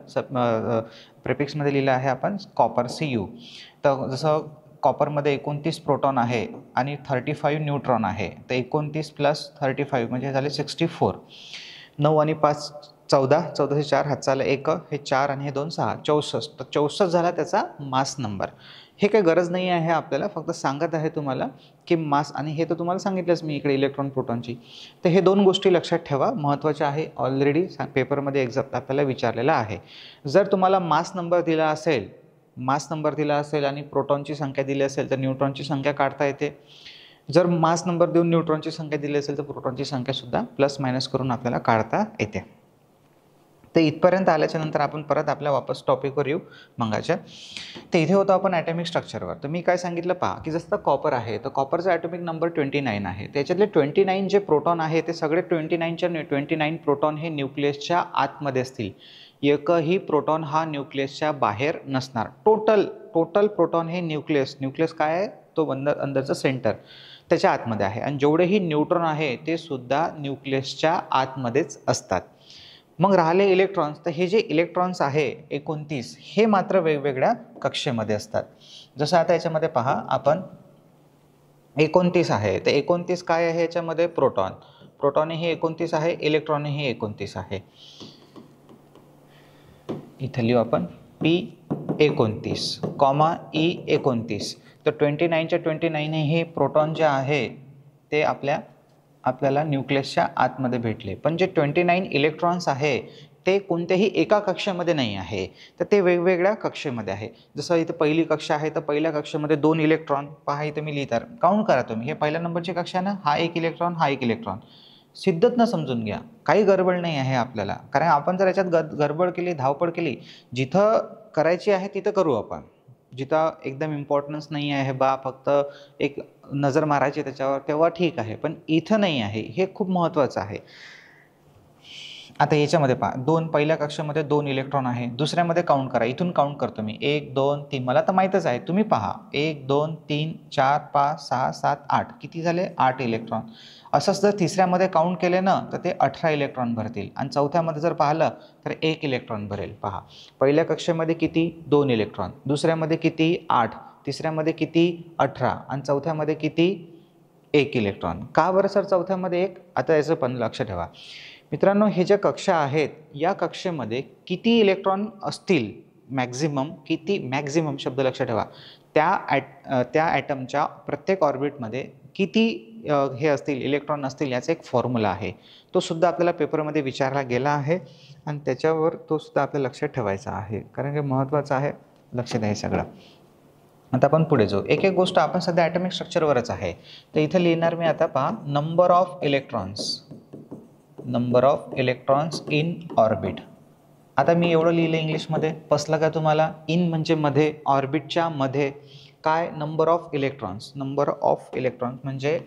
[SPEAKER 1] प्रेफिक्समध्ये लिहिलं आहे आपण कॉपर Cu. तर जसं कॉपरमध्ये 29 प्रोटॉन आहे आणि 35 न्यूट्रॉन आहे. तर 29 प्लस 35 म्हणजे झाले 64. 9 आणि 5 14, 14 4 हातचा आला 1, हे 4 आणि हे 2 6, 64. तर 64 झाला त्याचा मास नंबर. हे काही गरज नाही आहे आपल्याला, फक्त सांगत आहे तुम्हाला की मास, आणि हे तर तुम्हाला सांगितलंच मी इकडे इलेक्ट्रॉन प्रोटॉनची. तर हे 2 गोष्टी लक्षात ठेवा, महत्त्वाच्या आहे. ऑलरेडी पेपरमध्ये एक्झाम आपल्याला विचारलेला आहे. जर तुम्हाला मास नंबर दिला असेल आणि प्रोटॉनची संख्या दिली असेल तर न्यूट्रॉनची संख्या काढता येते. जर मास नंबर देऊन न्यूट्रॉनची संख्या दिली असेल तर प्रोटॉनची संख्यासुद्धा प्लस मायनस करून आपल्याला काढता येते. तर इथपर्यंत आल्याच्या नंतर आपण परत आपल्या वापस टॉपिकवर येऊ मंगाच्या. तर इथे होतो आपण ॲटॉमिक स्ट्रक्चरवर. तर मी काय सांगितलं पहा की जसं कॉपर आहे तर कॉपरचा ॲटॉमिक नंबर 29 आहे. त्याच्यातले 29 जे प्रोटॉन आहे ते सगळे 29 प्रोटॉन हे न्यूक्लियसच्या आतमध्ये असतील. एकही प्रोटॉन हा न्यूक्लियसच्या बाहेर नसणार. टोटल प्रोटॉन हे न्यूक्लियस काय आहे, तो अंदरचं सेंटर त्याच्या आतमध्ये आहे. आणि जेवढेही न्यूट्रॉन आहे ते सुद्धा न्यूक्लियसच्या आतमध्येच असतात. मग राहिले इलेक्ट्रॉन्स. तर हे जे इलेक्ट्रॉन्स आहे 29, हे मात्र वेगवेगळ्या कक्षेमध्ये असतात. जसं आता याच्यामध्ये पहा आपण 29 आहे. तर 29 काय आहे याच्यामध्ये, प्रोटॉनही 29 आहे, इलेक्ट्रॉनही 29 आहे. इथं लिहू आपण P29, E29. तर 29च्या 29 हे प्रोटॉन जे आहे ते आपल्याला न्यूक्लियसच्या आतमध्ये भेटले. पण जे 29 इलेक्ट्रॉन्स आहे ते कोणत्याही एका कक्षेमध्ये नाही आहे, तर ते वेगवेगळ्या कक्षेमध्ये आहे. जसं इथं पहिली कक्षा आहे तर पहिल्या कक्षेमध्ये 2 इलेक्ट्रॉन पहा. इथं मी लिहितात, काउंट करा तुम्ही. हे पहिल्या नंबरची कक्षा ना, हा 1 इलेक्ट्रॉन, हा 1 इलेक्ट्रॉन. सिद्धत न समजून घ्या, काही गडबड नाही आहे आपल्याला. कारण आपण जर याच्यात गडबड केली, धावपळ केली, जिथं करायची आहे तिथं करू आपण. जिथं एकदम इम्पॉर्टन्स नाही आहे बा, फक्त एक नजर मारायची त्याच्यावर, तेव्हा ठीक आहे. पण इथं नाही आहे, हे खूप महत्त्वाचं आहे. आता याच्यामध्ये पहा, पहिल्या कक्षामध्ये 2 इलेक्ट्रॉन आहे. दुसऱ्यामध्ये काउंट करा, इथून काउंट करतो मी 1 2 3. मला तर माहीतच आहे, तुम्ही पहा 1 2 3 4 5 6 7 8. किती झाले, 8 इलेक्ट्रॉन. असंच जर तिसऱ्यामध्ये काउंट केले ना तर ते 18 इलेक्ट्रॉन भरतील. आणि चौथ्यामध्ये जर पाहिलं तर 1 इलेक्ट्रॉन भरेल. पहा, पहिल्या कक्षेमध्ये किती, 2 इलेक्ट्रॉन. दुसऱ्यामध्ये किती, 8. तिसऱ्यामध्ये किती, 18. आणि चौथ्यामध्ये किती, 1 इलेक्ट्रॉन. का बरं सर चौथ्यामध्ये 1? आता याचं पण लक्ष ठेवा. मित्रांनो, हे ज्या कक्षा आहेत या कक्षेमध्ये किती इलेक्ट्रॉन असतील, मॅक्झिमम शब्द लक्षात ठेवा, त्या ॲटमच्या प्रत्येक ऑर्बिटमध्ये किती हे असतील, इलेक्ट्रॉन असतील, याचा एक फॉर्म्युला आहे. तो सुद्धा आपल्याला पेपरमध्ये विचारला गेला आहे आणि त्याच्यावर तो सुद्धा आपल्याला लक्षात ठेवायचा आहे, कारण की महत्त्वाचं आहे, लक्ष द्यायचं सगळं. आता आपण पुढे जाऊ. एक एक गोष्ट आपण सध्या ॲटॉमिक स्ट्रक्चरवरच आहे, तर इथं लिहिणार मी आता पहा, number of electrons in orbit. आता मी एवढं लिहिलं इंग्लिशमध्ये, पसलं का तुम्हाला? इन म्हणजे मध्ये, ऑर्बिटच्या मध्ये. काय? नंबर ऑफ इलेक्ट्रॉन्स म्हणजे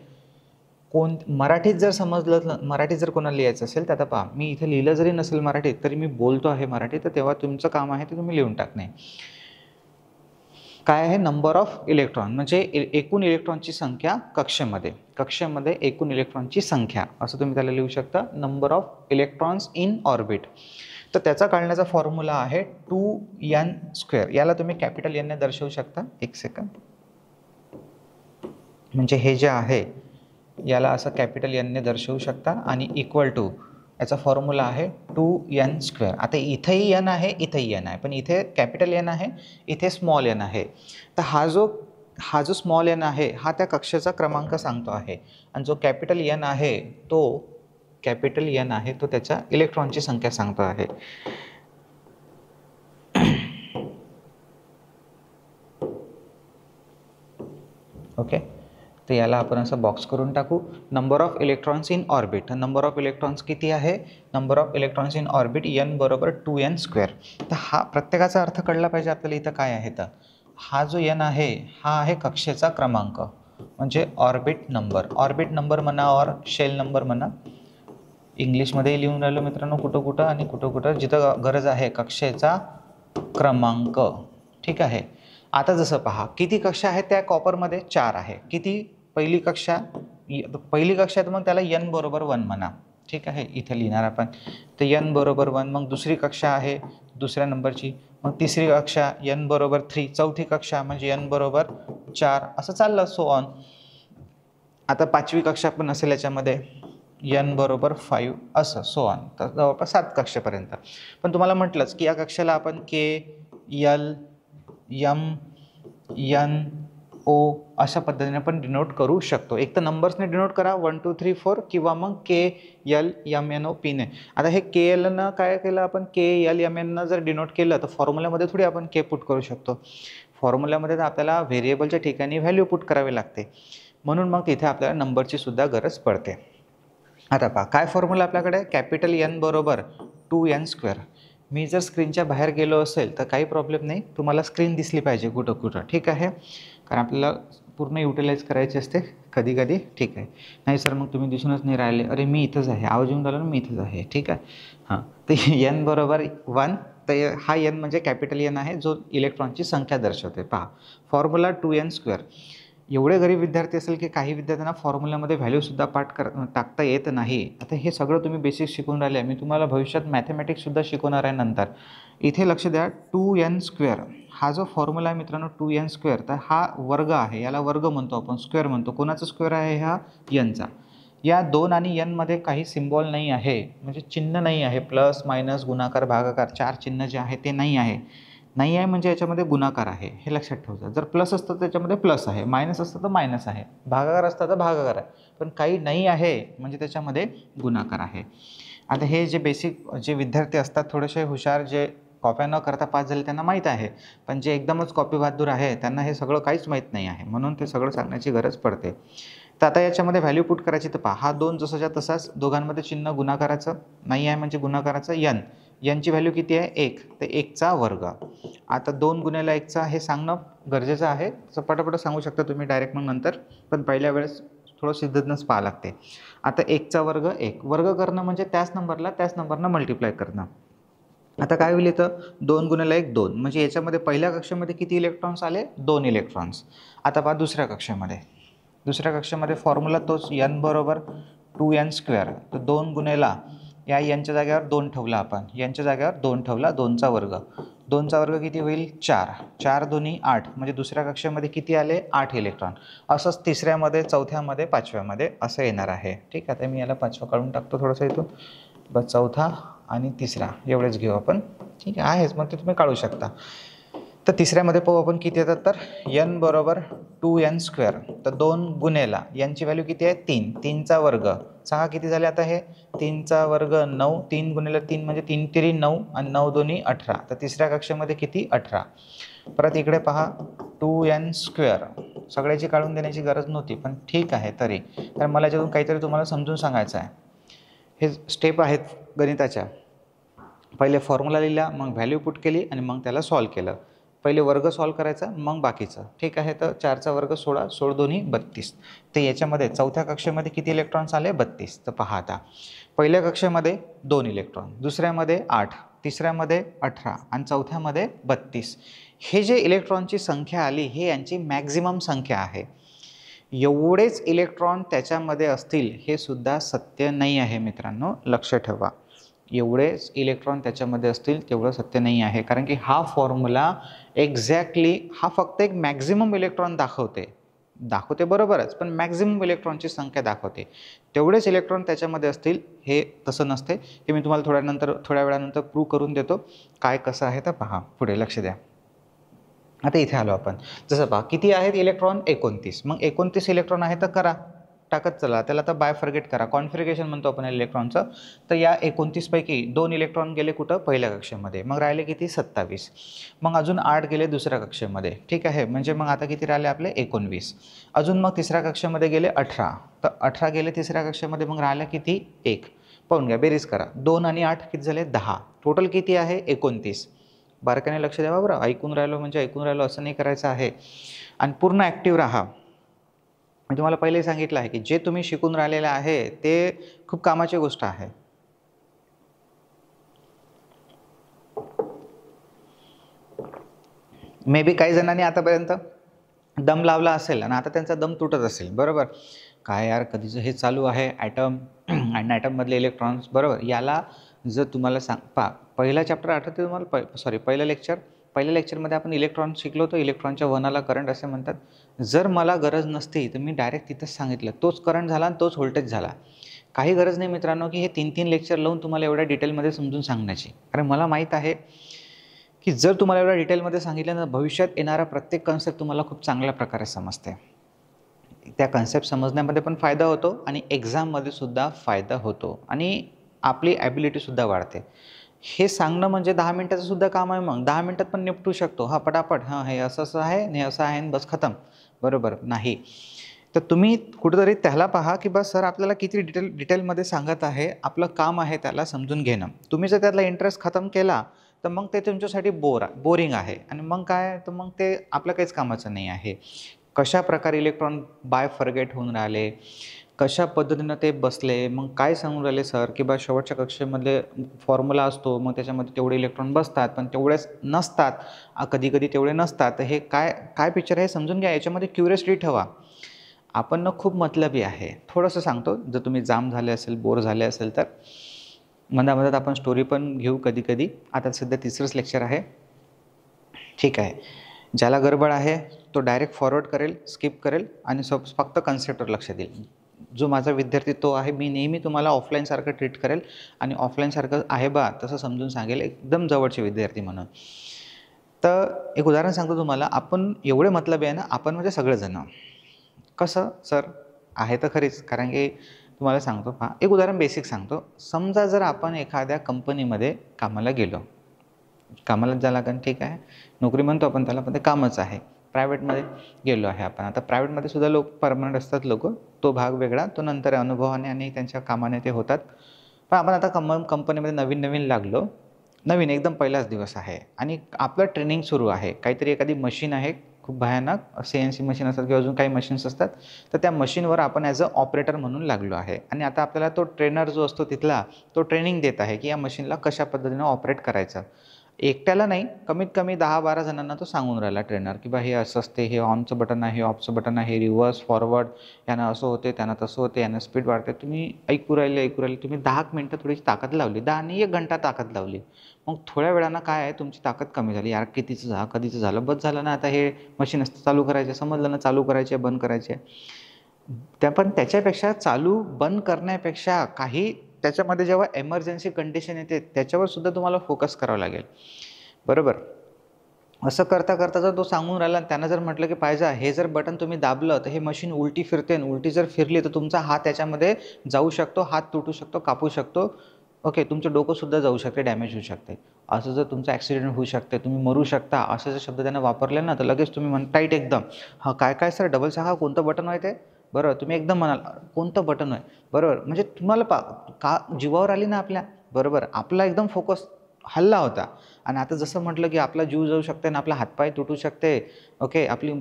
[SPEAKER 1] मराठीत जर समजलं, मराठीत जर कोणाला लिहायचं असेल तर आता पहा, मी इथे लिहिलं जरी नसेल मराठीत तरी मी बोलतो आहे मराठी, तर तेव्हा तुमचं काम आहे ते तुम्ही लिहून टाकणे. काय आहे? नंबर ऑफ इलेक्ट्रॉन म्हणजे एकूण इलेक्ट्रॉनची संख्या कक्षेमध्ये एकूण इलेक्ट्रॉनची संख्या, असं तुम्ही त्याला लिहू शकता, number of electrons in orbit. तर त्याचा काढण्याचा फॉर्म्युला आहे 2n². याला तुम्ही कॅपिटल एन ने दर्शवू शकता. एक सेकंद, म्हणजे हे जे आहे याला असं कॅपिटल एन ने दर्शवू शकता आणि इक्वल टू याचा फॉर्म्युला आहे 2n². आता इथेही एन आहे, इथेही एन आहे, पण इथे कॅपिटल एन आहे, इथे स्मॉल एन आहे. तर हा जो स्मॉल एन आहे हा त्या कक्षेचा क्रमांक सांगतो आहे आणि जो कॅपिटल एन आहे तो त्याच्या इलेक्ट्रॉनची संख्या सांगतो आहे. ओके, तर याला आपण असं बॉक्स करून टाकू. Number of electrons in orbit. Number of electrons किती आहे? Number of electrons in orbit n बरोबर 2n². तर हा प्रत्येकाचा अर्थ कळला पाहिजे आपल्याला. इथं काय आहे तर हा जो n आहे हा आहे कक्षेचा क्रमांक, म्हणजे ऑर्बिट नंबर म्हणा और शेल नंबर म्हणा. इंग्लिशमध्ये लिहून राहिलो मित्रांनो कुठं आणि कुठं जिथं गरज आहे, कक्षेचा क्रमांक. ठीक आहे. आता जसं पहा, किती कक्षा आहेत त्या कॉपरमध्ये? 4 आहे. किती? पहिली कक्षा तर मग त्याला n बरोबर 1 म्हणा. ठीक आहे, इथं लिहिणार आपण. तर n बरोबर 1. मग दुसरी कक्षा आहे दुसऱ्या नंबरची, मग तिसरी कक्षा n बरोबर 3, चौथी कक्षा म्हणजे n बरोबर 4, असं चाललं सो ऑन. आता पाचवी कक्षा पण असेल याच्यामध्ये, n बरोबर 5, असं सो ऑन. तर जवळपास 7 कक्षेपर्यंत. पण तुम्हाला म्हटलंच की या कक्षेला आपण k, l, m, n, o अशा पद्धतीने पण डिनोट करू शकतो. एक तर नंबर्सने डिनोट करा 1 2 3 4 किंवा मग k, l, m, n, o p ने. आता हे k l न काय केलं आपण? k, l, m, n न जर डिनोट केलं तर फॉर्म्युल्यामध्ये थोडी आपण k पुट करू शकतो. फॉर्म्युल्यामध्ये तर आपल्याला व्हेरिएबलच्या ठिकाणी व्हॅल्यू पुट करावी लागते, म्हणून मग तिथे आपल्याला नंबरची सुद्धा गरज पडते. आता पहा, काय फॉर्म्युला आपल्याकडे? कॅपिटल N बरोबर 2n². मी जर स्क्रीनच्या बाहेर गेलो असेल तर काही प्रॉब्लेम नाही, तुम्हाला स्क्रीन दिसली पाहिजे कुठं. ठीक आहे, कारण आपल्याला पूर्ण युटिलाइज करायची असते कधी. ठीक आहे, नाही सर मग तुम्ही दिसूनच नाही राहिले, अरे मी इथंच आहे, आवाज येऊन राहिला ना, मी इथंच आहे. ठीक आहे, हां. तर n बरोबर 1. तर हा n म्हणजे कॅपिटल N आहे, जो इलेक्ट्रॉनची संख्या दर्शवते. पहा, फॉर्म्युला 2n². एवढे गरीब विद्यार्थी असेल की काही विद्यार्थ्यांना फॉर्म्युल्यामध्ये व्हॅल्यूसुद्धा टाकता येत नाही. आता हे सगळं तुम्ही बेसिक शिकून राहिले, मी तुम्हाला भविष्यात मॅथमॅटिक्ससुद्धा शिकवणार आहे नंतर. इथे लक्ष द्या, 2n². हा जो फॉर्म्युला आहे मित्रांनो 2n², तर हा वर्ग आहे, याला वर्ग म्हणतो आपण, स्क्वेअर म्हणतो. कोणाचा स्क्वेअर आहे? हा nचा. या 2 आणि n मध्ये काही सिम्बॉल नाही आहे, म्हणजे चिन्ह नाही आहे. प्लस, मायनस, गुणाकार, भागाकार 4 चिन्ह जे आहे ते नाही आहे. म्हणजे याच्यामध्ये गुणाकार आहे, हे लक्षात ठेवायचं. जर प्लस असतं तर त्याच्यामध्ये प्लस आहे, मायनस असतं तर मायनस आहे, भागाकार असतं तर भागाकार आहे. पण काही नाही आहे म्हणजे त्याच्यामध्ये गुणाकार आहे. आता हे जे बेसिक जे विद्यार्थी असतात थोडेसे हुशार, जे कॉप्या न करता पास झाले त्यांना माहीत आहे, पण जे एकदमच कॉपी बहादूर आहे त्यांना हे सगळं काहीच माहीत नाही आहे, म्हणून ते सगळं सांगण्याची गरज पडते. तर आता याच्यामध्ये व्हॅल्यू पुट करायची. तर पहा, हा 2 जसाच्या तसाच, दोघांमध्ये चिन्ह गुणाकाराचं नाही आहे म्हणजे गुणाकाराचं यांची व्हॅल्यू किती आहे? 1. तर 1चा वर्ग. आता 2 गुणिले 1चा हे सांगणं गरजेचं आहे. पटापट सांगू शकता तुम्ही डायरेक्ट मग नंतर, पण पहिल्या वेळेस थोडं सिद्धच पाहावं लागते. आता 1चा वर्ग 1. वर्ग करणं म्हणजे त्याच नंबरनं मल्टिप्लाय करणं. आता काय होईल इथं? 2 गुणिले 1 2. म्हणजे याच्यामध्ये पहिल्या कक्षेमध्ये किती इलेक्ट्रॉन्स आले? 2 इलेक्ट्रॉन्स. आता पहा दुसऱ्या कक्षेमध्ये फॉर्म्युला तोच, n बरोबर 2n². तर 2 गुणिला या यांच्या जागेवर 2 ठेवला आपण, यांच्या जागेवर 2 ठेवला, 2चा वर्ग. 2चा वर्ग किती होईल? 4. 4 2 8. म्हणजे दुसऱ्या कक्षेमध्ये किती आले? 8 इलेक्ट्रॉन. असंच तिसऱ्यामध्ये, चौथ्यामध्ये, पाचव्यामध्ये असं येणार आहे. ठीक आहे, आता मी याला 5वा काढून टाकतो थोडंसं इथून. बस चौथा आणि तिसरा एवढेच घेऊ आपण, ठीक आहेच, मग ते तुम्ही काढू शकता. तर तिसऱ्यामध्ये पाहू आपण किती येतात, तर n बरोबर 2n². तर 2 गुणेला nची व्हॅल्यू किती आहे 3, 3चा वर्ग सांगा किती झाले आता हे 3चा वर्ग 9, 3 गुणिले 3 म्हणजे 3 तिरी 9 आणि 9 दोन्ही 18. तर तिसऱ्या कक्षेमध्ये किती 18. परत इकडे पहा 2n². सगळ्याची काढून देण्याची गरज नव्हती पण ठीक आहे तरी, कारण मला याच्यातून काहीतरी तुम्हाला समजून सांगायचं आहे. हे स्टेप आहेत गणिताच्या. पहिले फॉर्म्युला लिहिला, मग व्हॅल्यू पुट केली आणि मग त्याला सॉल्व केलं. पहिले वर्ग सॉल्व करायचा मग बाकीचं, ठीक आहे. तर 4चा वर्ग 16, 16 दोन्ही 32. तर याच्यामध्ये चौथ्या कक्षेमध्ये किती इलेक्ट्रॉन्स आले 32. तर पहा आता पहिल्या कक्षेमध्ये 2 इलेक्ट्रॉन, दुसऱ्यामध्ये 8, तिसऱ्यामध्ये 18 आणि चौथ्यामध्ये 32. हे जे इलेक्ट्रॉनची संख्या आली हे यांची मॅक्झिमम संख्या आहे. एवढेच इलेक्ट्रॉन त्याच्यामध्ये असतील हे सुद्धा सत्य नाही आहे मित्रांनो, लक्ष ठेवा. एवढेच इलेक्ट्रॉन त्याच्यामध्ये असतील तेवढं सत्य नाही आहे, कारण की हा फॉर्म्युला एक्झॅक्टली हा फक्त एक मॅक्झिमम इलेक्ट्रॉन दाखवते बरोबरच, पण मॅक्झिमम इलेक्ट्रॉनची संख्या दाखवते. तेवढेच इलेक्ट्रॉन त्याच्यामध्ये असतील हे तसं नसते. हे मी तुम्हाला थोड्या वेळानंतर प्रूव्ह करून देतो काय कसं आहे. तर पहा पुढे लक्ष द्या. आता इथे आलो आपण. जसं पहा किती आहेत इलेक्ट्रॉन 29. मग 29 इलेक्ट्रॉन आहे तर करा, टाकत चला. त्याला आता बाय फॉरगेट करा, कॉन्फिगरेशन म्हणतो आपण इलेक्ट्रॉनचं. तर या 29 पैकी 2 इलेक्ट्रॉन गेले कुठं पहिल्या कक्षेमध्ये, मग राहिले किती 27. मग अजून 8 गेले दुसऱ्या कक्षेमध्ये, ठीक आहे. म्हणजे मग आता किती राहिले आपले 19. अजून मग तिसऱ्या कक्षेमध्ये गेले 18. तर 18 गेले तिसऱ्या कक्षेमध्ये, मग राहिलं किती 1. पाहून घ्या, बेरीज करा. 2 आणि 8 किती झाले 10. टोटल किती आहे 29. बारकाने लक्ष द्यावा बरं, ऐकून राहिलो म्हणजे ऐकून राहिलो असं नाही करायचं आहे. आणि पूर्ण ॲक्टिव्ह राहा. मी तुम्हाला पहिले सांगितलं आहे की जे तुम्ही शिकून राहिलेलं आहे ते खूप कामाची गोष्ट आहे. मे बी काही जणांनी आतापर्यंत दम लावला असेल आणि आता त्यांचा दम तुटत असेल, बरोबर. काय यार कधीचं हे चालू आहे ॲटम आणि ॲटममधले इलेक्ट्रॉन्स, बरोबर. याला जर तुम्हाला पहिला चॅप्टर आठवते तुम्हाला, पहिल्या लेक्चरमध्ये आपण इलेक्ट्रॉन शिकलो होतो. इलेक्ट्रॉनच्या वनाला करंट असे म्हणतात. जर मला गरज नसती तर मी डायरेक्ट तिथंच सांगितलं, तोच करंट झाला आणि तोच व्होल्टेज झाला. काही गरज नाही मित्रांनो की हे 3-3 लेक्चर लावून तुम्हाला एवढ्या डिटेलमध्ये समजून सांगण्याची, कारण मला माहीत आहे की जर तुम्हाला एवढ्या डिटेलमध्ये सांगितलं तर भविष्यात येणारा प्रत्येक कन्सेप्ट तुम्हाला खूप चांगल्या प्रकारे समजते. त्या कन्सेप्ट समजण्यामध्ये पण फायदा होतो आणि एक्झाममध्ये सुद्धा फायदा होतो आणि आपली ॲबिलिटीसुद्धा वाढते. हे सांगणं म्हणजे 10 मिनिटाचं सुद्धा काम आहे. मग 10 मिनिटात पण निपटू शकतो. पटापट हे असं असं आहे आणि असं आहे आणि बस खतम, बरोबर नाही. तर तुम्ही कुठेतरी त्याला पहा की बस सर आपल्याला किती डिटेलमध्ये सांगत आहे. आपलं काम आहे त्याला समजून घेणं. तुम्ही जर त्यातला इंटरेस्ट खतम केला तर मग ते तुमच्यासाठी बोरिंग आहे आणि मग काय, तर मग ते आपलं काहीच कामाचं नाही आहे. कशा प्रकारे इलेक्ट्रॉन बाय फॉरगेट होऊन राहिले, कशा पद्धतीनं ते बसले, मग काय सांगून राहिले सर की बा शेवटच्या कक्षेमध्ये फॉर्म्युला असतो, मग त्याच्यामध्ये तेवढे इलेक्ट्रॉन बसतात पण तेवढेच नसतात, कधी कधी तेवढे नसतात. तर हे काय पिक्चर आहे समजून घ्या. याच्यामध्ये क्युरियोसिटी ठेवा. आपण ना खूप मतलबी आहे. थोडंसं सांगतो, जर तुम्ही जाम झाले असेल, बोर झाले असेल तर मधामधात आपण स्टोरी पण घेऊ कधी कधी. आता सध्या तिसरंच लेक्चर आहे, ठीक आहे. ज्याला गडबड आहे तो डायरेक्ट फॉरवर्ड करेल, स्किप करेल आणि फक्त कन्सेप्टवर लक्ष देईल. जो माझा विद्यार्थी तो आहे, मी नेहमी तुम्हाला ऑफलाईनसारखं ट्रीट करेल आणि ऑफलाईनसारखं आहे बा तसं समजून सांगेल, एकदम जवळचे विद्यार्थी म्हणून. तर एक उदाहरण सांगतो तुम्हाला. आपण एवढे मतलबी आहे ना, आपण म्हणजे सगळेजणं. कसं सर आहे तर खरीच, कारण की तुम्हाला सांगतो पहा, एक उदाहरण बेसिक सांगतो. समजा जर आपण एखाद्या कंपनीमध्ये कामाला गेलो, कामालाच जा लागेल, ठीक आहे, नोकरी म्हणतो आपण त्याला, पण ते कामच आहे. प्रायव्हेटमध्ये गेलो आहे आपण. आता प्रायव्हेटमध्ये सुद्धा लोक परमनंट असतात लोक, तो भाग वेगळा, तो नंतर अनुभवाने आणि त्यांच्या कामाने ते होतात. पण आपण आता कंपनीमध्ये नवीन लागलो, नवीन एकदम पहिलाच दिवस आहे आणि आपलं ट्रेनिंग सुरू आहे. काहीतरी एखादी मशीन आहे खूप भयानक, CNC मशीन असतात किंवा अजून काही मशीन्स असतात. तर त्या मशीनवर आपण ॲज अ ऑपरेटर म्हणून लागलो आहे आणि आता आपल्याला तो ट्रेनर जो असतो तिथला, तो ट्रेनिंग देत आहे की या मशीनला कशा पद्धतीनं ऑपरेट करायचं. एकट्याला नाही, कमीत कमी 10-12 जणांना तो सांगून राहिला ट्रेनर की बा हे असं असते, हे ऑनचं बटन आहे, हे ऑफचं बटन आहे, रिव्हर्स फॉरवर्ड, यानं असं होते, त्यानं तसं होते, यानं स्पीड वाढते. तुम्ही ऐकू राहिले. तुम्ही 10 मिनटं थोडीशी ताकद लावली, 10 नाही 1 घंटा ताकद लावली. मग थोड्या वेळानं काय आहे, तुमची ताकद कमी झाली. यार कधीचं झालं, बस झालं ना, आता हे मशीन असतं चालू करायचे, समजलं ना, चालू करायचे बंद करायचे. पण त्याच्यापेक्षा चालू बंद करण्यापेक्षा काही त्याच्यामध्ये जेव्हा एमर्जन्सी कंडिशन येते त्याच्यावर सुद्धा तुम्हाला फोकस करावं लागेल, बरोबर. असं करता करता जर तो सांगून राहिला, त्यानं जर म्हटलं की पाहिजे हे जर बटन तुम्ही दाबलं तर हे मशीन उलटी फिरते आणि उलटी जर फिरली तर तुमचा हात त्याच्यामध्ये जाऊ शकतो, हात तुटू शकतो, कापू शकतो, ओके, तुमचं डोकंसुद्धा जाऊ शकते, डॅमेज होऊ शकते, असं जर तुमचं ॲक्सिडेंट होऊ शकते, तुम्ही मरू शकता, असे जर शब्द त्यानं वापरले ना तर लगेच तुम्ही टाईट एकदम, हां काय काय सर डबल सहा कोणतं बटन आहे ते, बरोबर, तुम्ही एकदम म्हणाल कोणतं बटन आहे, बरोबर, म्हणजे तुम्हाला का जीवावर आली ना आपल्या, बरोबर, आपला एकदम फोकस हलला होता. आणि आता जसं म्हटलं की आपला जीव जाऊ शकते आणि आपला हातपाय तुटू शकते, ओके, आपली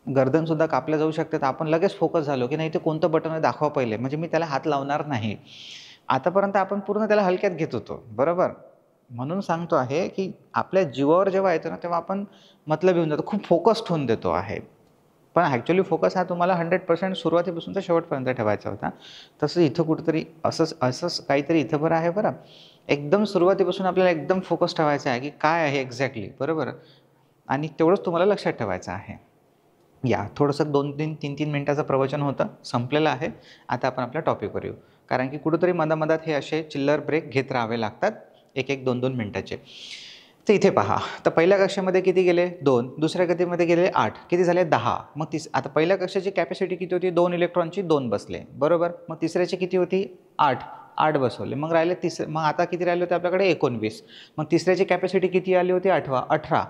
[SPEAKER 1] गर्दनसुद्धा कापल्या जाऊ शकते, तर आपण लगेच फोकस झालो की नाही ते कोणतं बटन आहे दाखवा पहिले, म्हणजे मी त्याला हात लावणार नाही. आतापर्यंत आपण पूर्ण त्याला हलक्यात घेत होतो, बरोबर. म्हणून सांगतो आहे की आपल्या जीवावर जेव्हा येतो ना तेव्हा आपण मतलब येऊन जातो, खूप फोकस्ड होऊन देतो आहे. पण ॲक्च्युअली फोकस हा तुम्हाला 100% सुरुवातीपासून तर शेवटपर्यंत ठेवायचा होता. तसं इथं कुठेतरी असंच असंच काहीतरी इथं बरं आहे बरं. एकदम सुरुवातीपासून आपल्याला एकदम फोकस ठेवायचा आहे की काय आहे एक्झॅक्टली, बरोबर, आणि तेवढंच तुम्हाला लक्षात ठेवायचं आहे. या थोडंसं 2-3, 3-3 मिनिटाचं प्रवचन होतं, संपलेलं आहे. आता आपण आपल्या टॉपिकवर येऊ. कारण की कुठेतरी मधामधात हे असे चिल्लर ब्रेक घेत राहावे लागतात, 1-1, 2-2 मिनिटाचे. तर इथे पहा, तर पहिल्या कक्षामध्ये किती गेले 2, दुसऱ्या कक्षेमध्ये गेले 8, किती झाले 10. मग आता पहिल्या कक्षाची कॅपॅसिटी किती होती, 2 इलेक्ट्रॉनची 2 बसले, बरोबर. मग तिसऱ्याची किती होती 8, 8 बसवले. मग राहिले मग आता किती राहिले होते आपल्याकडे 19. मग तिसऱ्याची कॅपॅसिटी किती आली होती 18.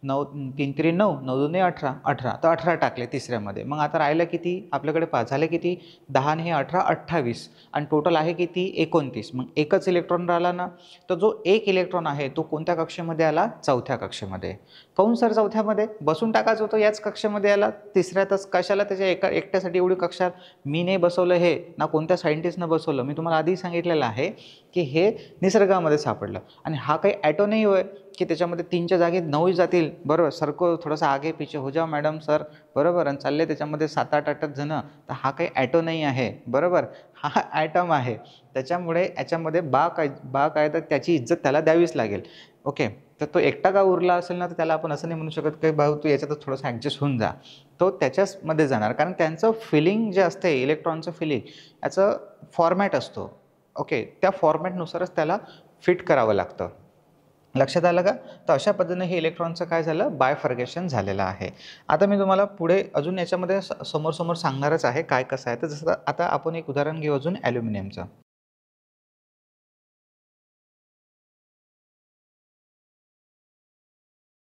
[SPEAKER 1] 9 3 3 9, 9 2 18, 18 तर 18 टाकले तिसऱ्यामध्ये. मग आता राहिलं किती आपल्याकडे 5 झाले किती 10 आणि हे 18, 28 आणि टोटल आहे किती 29. मग एकच इलेक्ट्रॉन राहिला ना, तर जो एक इलेक्ट्रॉन आहे तो कोणत्या कक्षेमध्ये आला, चौथ्या कक्षेमध्ये. काहून सर चौथ्यामध्ये बसून टाकायचं होतं, याच कक्षेमध्ये आला, तिसऱ्यातच कशाला त्याच्या एकट्यासाठी एवढी कक्षा. मी नाही बसवलं हे, ना कोणत्या सायंटिस्टनं बसवलं, मी तुम्हाला आधी सांगितलेलं आहे की हे निसर्गामध्ये सापडलं आणि हा काही ॲटो नाही होय की त्याच्यामध्ये 3च्या जागी 9 जातील, बरोबर. सरको थोडंसं आगे पीछे हो जाओ मॅडम सर, बरोबर, आणि चालले त्याच्यामध्ये 7-8 जणं, तर हा काही ॲटो नाही आहे, बरोबर, हा ॲटम आहे. त्याच्यामुळे याच्यामध्ये बाकायदा त्याची इज्जत त्याला द्यावीच लागेल, ओके. तर तो एकटा का उरला असेल ना, तर त्याला आपण असं नाही म्हणू शकत की भाऊ तू याच्यातच थोडंसं ॲडजस्ट होऊन जा, तो त्याच्याचमध्ये जाणार. कारण त्यांचं फिलिंग जे असते, इलेक्ट्रॉनचं फिलिंग, याचं फॉर्मॅट असतो, ओके. त्या फॉर्मॅटनुसारच त्याला फिट करावं लागतं. लक्षात आलं का? तर अशा पद्धतीने हे इलेक्ट्रॉनचं काय झालं, बायफर्गेशन झालेलं आहे. आता मी तुम्हाला पुढे अजून याच्यामध्ये समोर सांगणारच आहे काय कसं आहे. तर जसं आता आपण एक उदाहरण घेऊ अजून ॲल्युमिनियमचं.